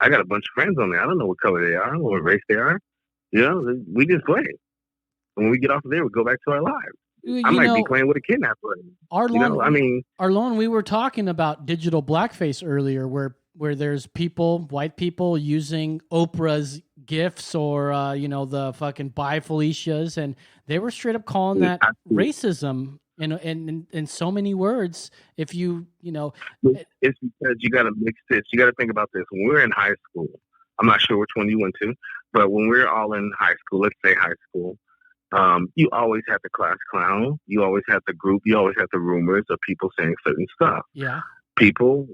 I got a bunch of friends on there. I don't know what color they are. I don't know what race they are. We just play. When we get off of there, we go back to our lives. I might be playing with a kidnapper. Arlon, we were talking about digital blackface earlier, where there's white people using Oprah's gifts or the fucking Bye Felicias, and they were straight up calling that racism in so many words. If it's because you got to mix this. You got to think about this. When we were in high school, I'm not sure which one you went to, but when we were all in high school, let's say high school. You always have the class clown. You always have the group. You always have the rumors of people saying certain stuff. Yeah. People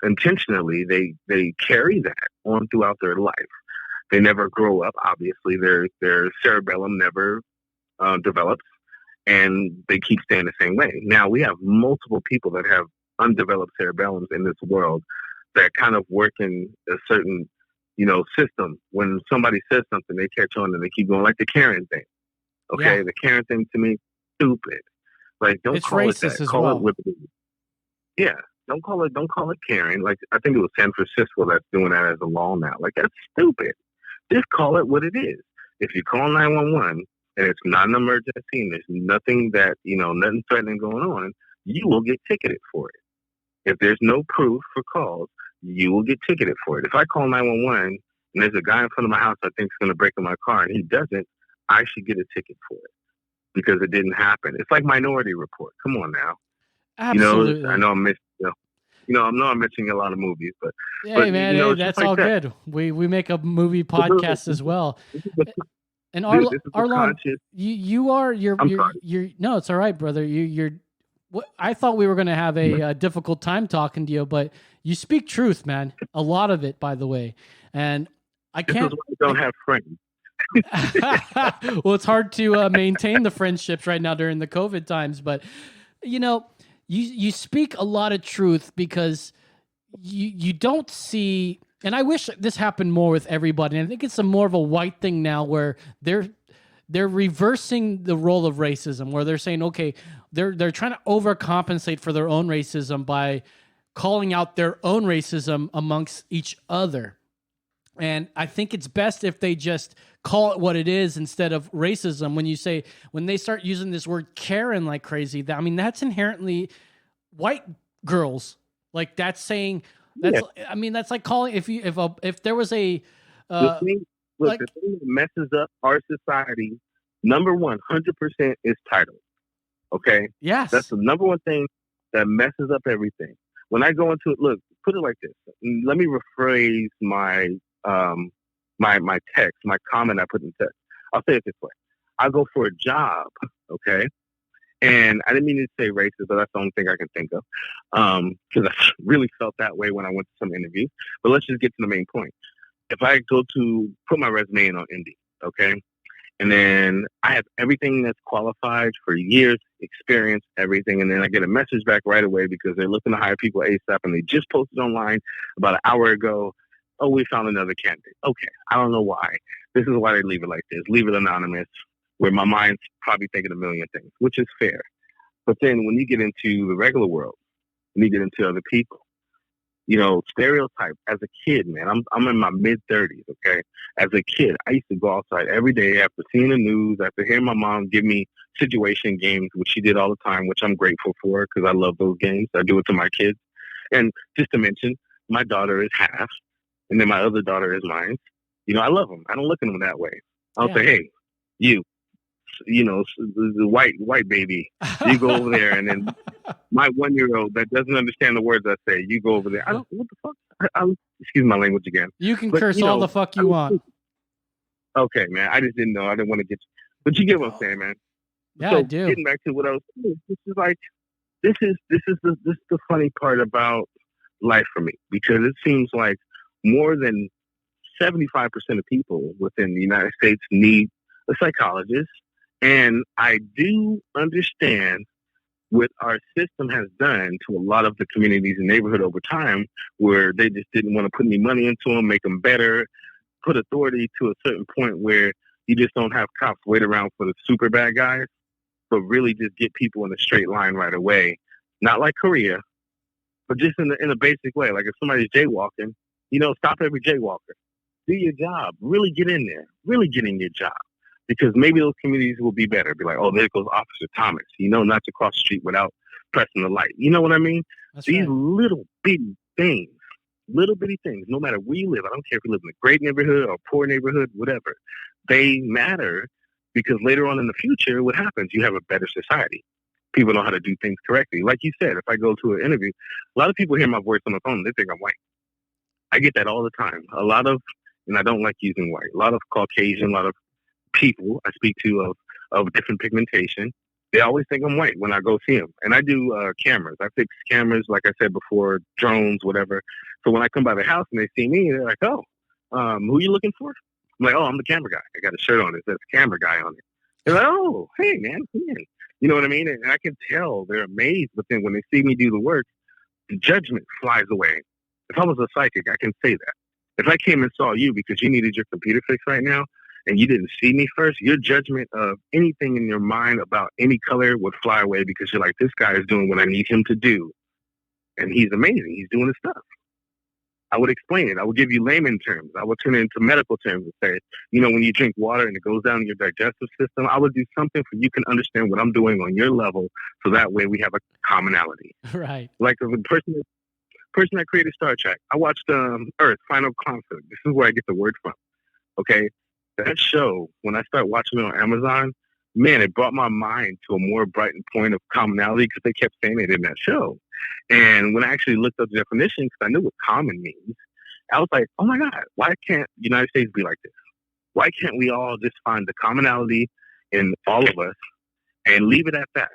intentionally, they carry that on throughout their life. They never grow up. Obviously, their cerebellum never develops, and they keep staying the same way. Now, we have multiple people that have undeveloped cerebellums in this world that kind of work in a certain, system. When somebody says something, they catch on and they keep going, like the Karen thing. Okay, the Karen thing to me, stupid. Like, don't call it that. Call it what it is. Yeah, don't call it Karen. Like, I think it was San Francisco that's doing that as a law now. Like, that's stupid. Just call it what it is. If you call 911 and it's not an emergency and there's nothing nothing threatening going on, you will get ticketed for it. If there's no proof for calls, you will get ticketed for it. If I call 911 and there's a guy in front of my house I think is going to break in my car and he doesn't, I should get a ticket for it because it didn't happen. It's like Minority Report. Come on now. Absolutely. I know I missed. I know I'm mentioning a lot of movies, but hey man, you know, hey, that's like all that. good. We make a movie podcast as well. And Dude, Arlon, conscious. you're no, it's all right, brother. You're. I thought we were going to have a difficult time talking to you, but you speak truth, man. A lot of it, by the way. And I can't. This is why I don't have friends. Well, it's hard to maintain the friendships right now during the COVID times, but you speak a lot of truth because you don't see, and I wish this happened more with everybody. And I think it's more of a white thing now where they're reversing the role of racism, where they're saying, okay, they're trying to overcompensate for their own racism by calling out their own racism amongst each other. And I think it's best if they just call it what it is instead of racism. When they start using this word Karen like crazy, that's inherently white girls. Like that's saying that's. Yeah. I mean, that's like calling if there was a the thing that messes up our society. Number 100% is titles. Okay. Yes. That's the number one thing that messes up everything. When I go into it, look, put it like this. Let me rephrase my my text, my comment I put in text. I'll say it this way. I go for a job, okay? And I didn't mean to say racist, but that's the only thing I can think of. Because I really felt that way when I went to some interviews. But let's just get to the main point. If I go to put my resume in on Indeed, okay? And then I have everything that's qualified for years, experience, everything. And then I get a message back right away because they're looking to hire people ASAP and they just posted online about an hour ago. Oh, we found another candidate. Okay. I don't know why. This is why they leave it like this. Leave it anonymous, where my mind's probably thinking a million things, which is fair. But then when you get into the regular world, when you get into other people, stereotype as a kid, man, I'm in my mid-30s, okay? As a kid, I used to go outside every day after seeing the news, after hearing my mom give me situation games, which she did all the time, which I'm grateful for because I love those games. I do it to my kids. And just to mention, my daughter is half, and then my other daughter is mine. I love them. I don't look at them that way. I'll say, hey, the white baby, you go over there, and then my 1-year-old that doesn't understand the words I say, you go over there. I don't. What the fuck? Excuse my language again. You can curse all the fuck you want. Okay, man. I just didn't know. I didn't want to get you. But you get what I'm saying, man. Yeah, so I do. Getting back to what I was saying, this is the funny part about life for me, because it seems like more than 75% of people within the United States need a psychologist. And I do understand what our system has done to a lot of the communities and neighborhood over time, where they just didn't want to put any money into them, make them better, put authority to a certain point where you just don't have cops wait around for the super bad guys, but really just get people in a straight line right away. Not like Korea, but just in a basic way. Like if somebody's jaywalking, stop every jaywalker. Do your job. Really get in there. Really get in your job. Because maybe those communities will be better. Be like, oh, there goes Officer Thomas. Not to cross the street without pressing the light. You know what I mean? That's These right. little bitty things, no matter where you live. I don't care if you live in a great neighborhood or a poor neighborhood, whatever. They matter because later on in the future, what happens? You have a better society. People know how to do things correctly. Like you said, if I go to an interview, a lot of people hear my voice on the phone. They think I'm white. I get that all the time. And I don't like using white. A lot of Caucasian, a lot of people I speak to of different pigmentation, they always think I'm white when I go see them. And I do cameras. I fix cameras, like I said before, drones, whatever. So when I come by the house and they see me, they're like, oh, who are you looking for? I'm like, oh, I'm the camera guy. I got a shirt on that says camera guy on it. They're like, oh, hey, man, come in. You know what I mean? And I can tell they're amazed. But then when they see me do the work, the judgment flies away. If I was a psychic, I can say that. If I came and saw you because you needed your computer fixed right now, and you didn't see me first, your judgment of anything in your mind about any color would fly away because you're like, this guy is doing what I need him to do. And he's amazing. He's doing his stuff. I would explain it. I would give you layman terms. I would turn it into medical terms and say, when you drink water and it goes down your digestive system, I would do something for you can understand what I'm doing on your level, so that way we have a commonality. Right. Like the person that created Star Trek, I watched Earth, Final Conflict. This is where I get the word from. Okay? That show, when I start watching it on Amazon, man, it brought my mind to a more bright point of commonality because they kept saying it in that show. And when I actually looked up the definition, because I knew what common means, I was like, oh my God, why can't the United States be like this? Why can't we all just find the commonality in all of us and leave it at that?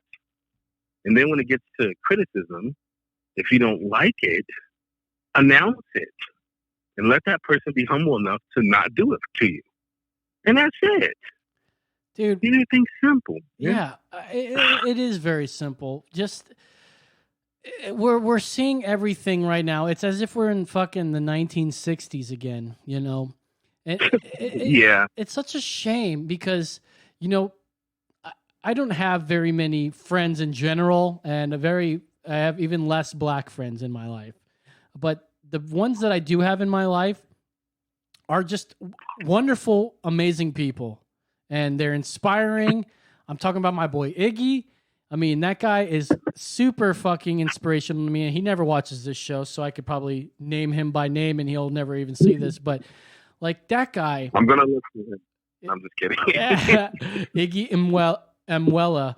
And then when it gets to criticism, if you don't like it, announce it and let that person be humble enough to not do it to you. And that's it. Dude. Anything simple. Yeah, it is very simple. Just we're seeing everything right now. It's as if we're in fucking the 1960s again, you know? Yeah. It's such a shame because, you know, I don't have very many friends in general, and I have even less black friends in my life. But the ones that I do have in my life are just wonderful, amazing people. And they're inspiring. I'm talking about my boy Iggy. I mean, that guy is super fucking inspirational to me. And he never watches this show, so I could probably name him by name and he'll never even see this. But like that guy. I'm going to look for him. I'm just kidding. Iggy Emuela.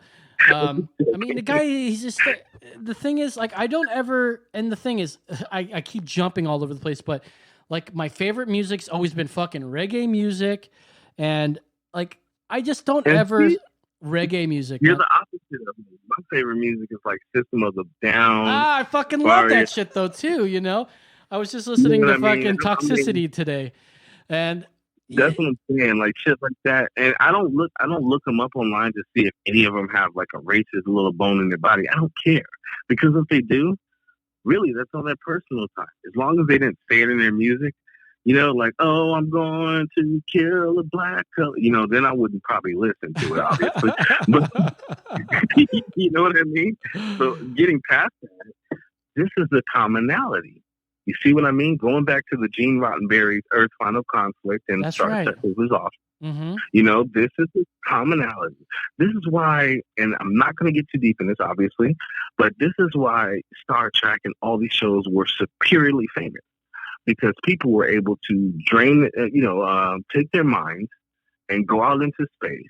I mean, the guy, he's just, the thing is, like, I don't ever, and the thing is, I keep jumping all over the place, but like my favorite music's always been fucking reggae music. And like, I just don't ever reggae music. You're the opposite of me. My favorite music is like System of a Down. I fucking love that shit though too, you know? I was just listening to fucking Toxicity today. And that's what I'm saying, like shit like that. And I don't look them up online to see if any of them have like a racist little bone in their body. I don't care. Because if they do, really, that's all their personal time. As long as they didn't say it in their music, you know, like, oh, I'm going to kill a black color, you know, then I wouldn't probably listen to it, obviously. But you know what I mean? So getting past that, this is the commonality. You see what I mean? Going back to the Gene Roddenberry's Earth's Final Conflict and Star Trek was off. Mm-hmm. You know, this is the commonality. This is why, and I'm not going to get too deep in this, obviously, but this is why Star Trek and all these shows were superiorly famous. Because people were able to take their minds and go out into space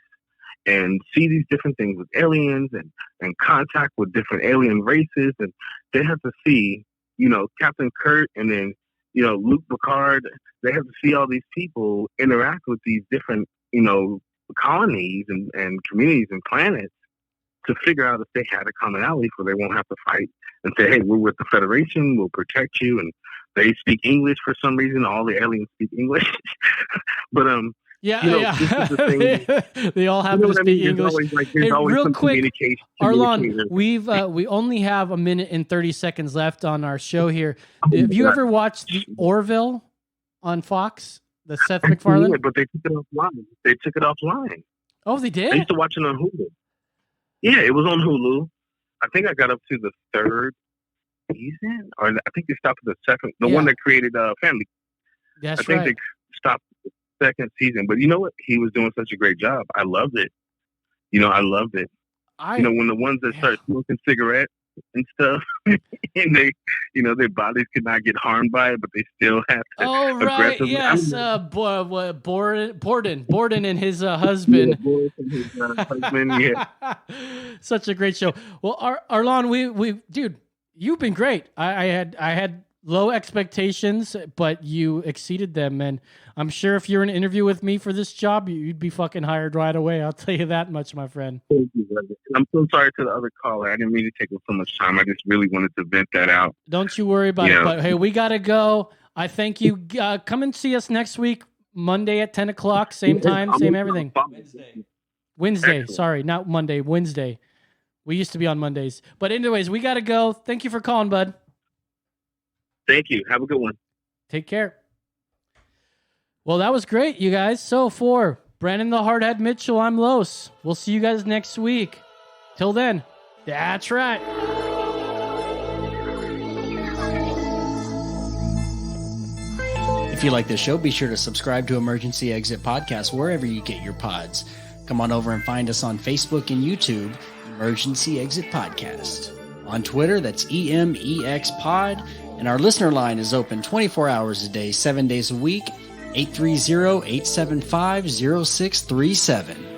and see these different things with aliens and contact with different alien races. And they have to see, you know, Captain Kirk and then, you know, Luke Picard. They have to see all these people interact with these different, you know, colonies and communities and planets to figure out if they had a commonality so they won't have to fight and say, hey, we're with the Federation, we'll protect you. And they speak English for some reason. All the aliens speak English. But, yeah. This is the thing. They all happen to speak English. There's always real some quick, Arlon, we only have a minute and 30 seconds left on our show here. Have you ever watched the Orville on Fox? The Seth MacFarlane? Yeah, but they took it offline. Oh, they did? I used to watch it on Hulu. Yeah, it was on Hulu. I think I got up to the third season, or I think they stopped at the second. The one that created Family. That's I think right. they stopped at the second season. But you know what? He was doing such a great job. I loved it. You know, I loved it. You know, when the ones that start smoking cigarettes and stuff, and they, you know, their bodies could not get harmed by it, but they still have to. Oh right, yes, Borden and his husband. Yeah. Such a great show. Well, Arlon, we dude, you've been great. I had low expectations, but you exceeded them, and I'm sure if you're in an interview with me for this job, you'd be fucking hired right away. I'll tell you that much, my friend. Thank you, brother. I'm so sorry to the other caller. I didn't mean to take up so much time. I just really wanted to vent that out. Don't you worry about it. But hey, we gotta go. I thank you. Come and see us next week, Monday at 10 o'clock, same time, same everything. Wednesday. Excellent. Sorry, not Monday. Wednesday. We used to be on Mondays. But anyways, we gotta go. Thank you for calling, bud. Thank you. Have a good one. Take care. Well, that was great, you guys. So for Brandon the Hardhead Mitchell, I'm Los. We'll see you guys next week. Till then, that's right. If you like this show, be sure to subscribe to Emergency Exit Podcast wherever you get your pods. Come on over and find us on Facebook and YouTube, Emergency Exit Podcast. On Twitter, that's EMEX Pod. And our listener line is open 24 hours a day, 7 days a week, 830-875-0637.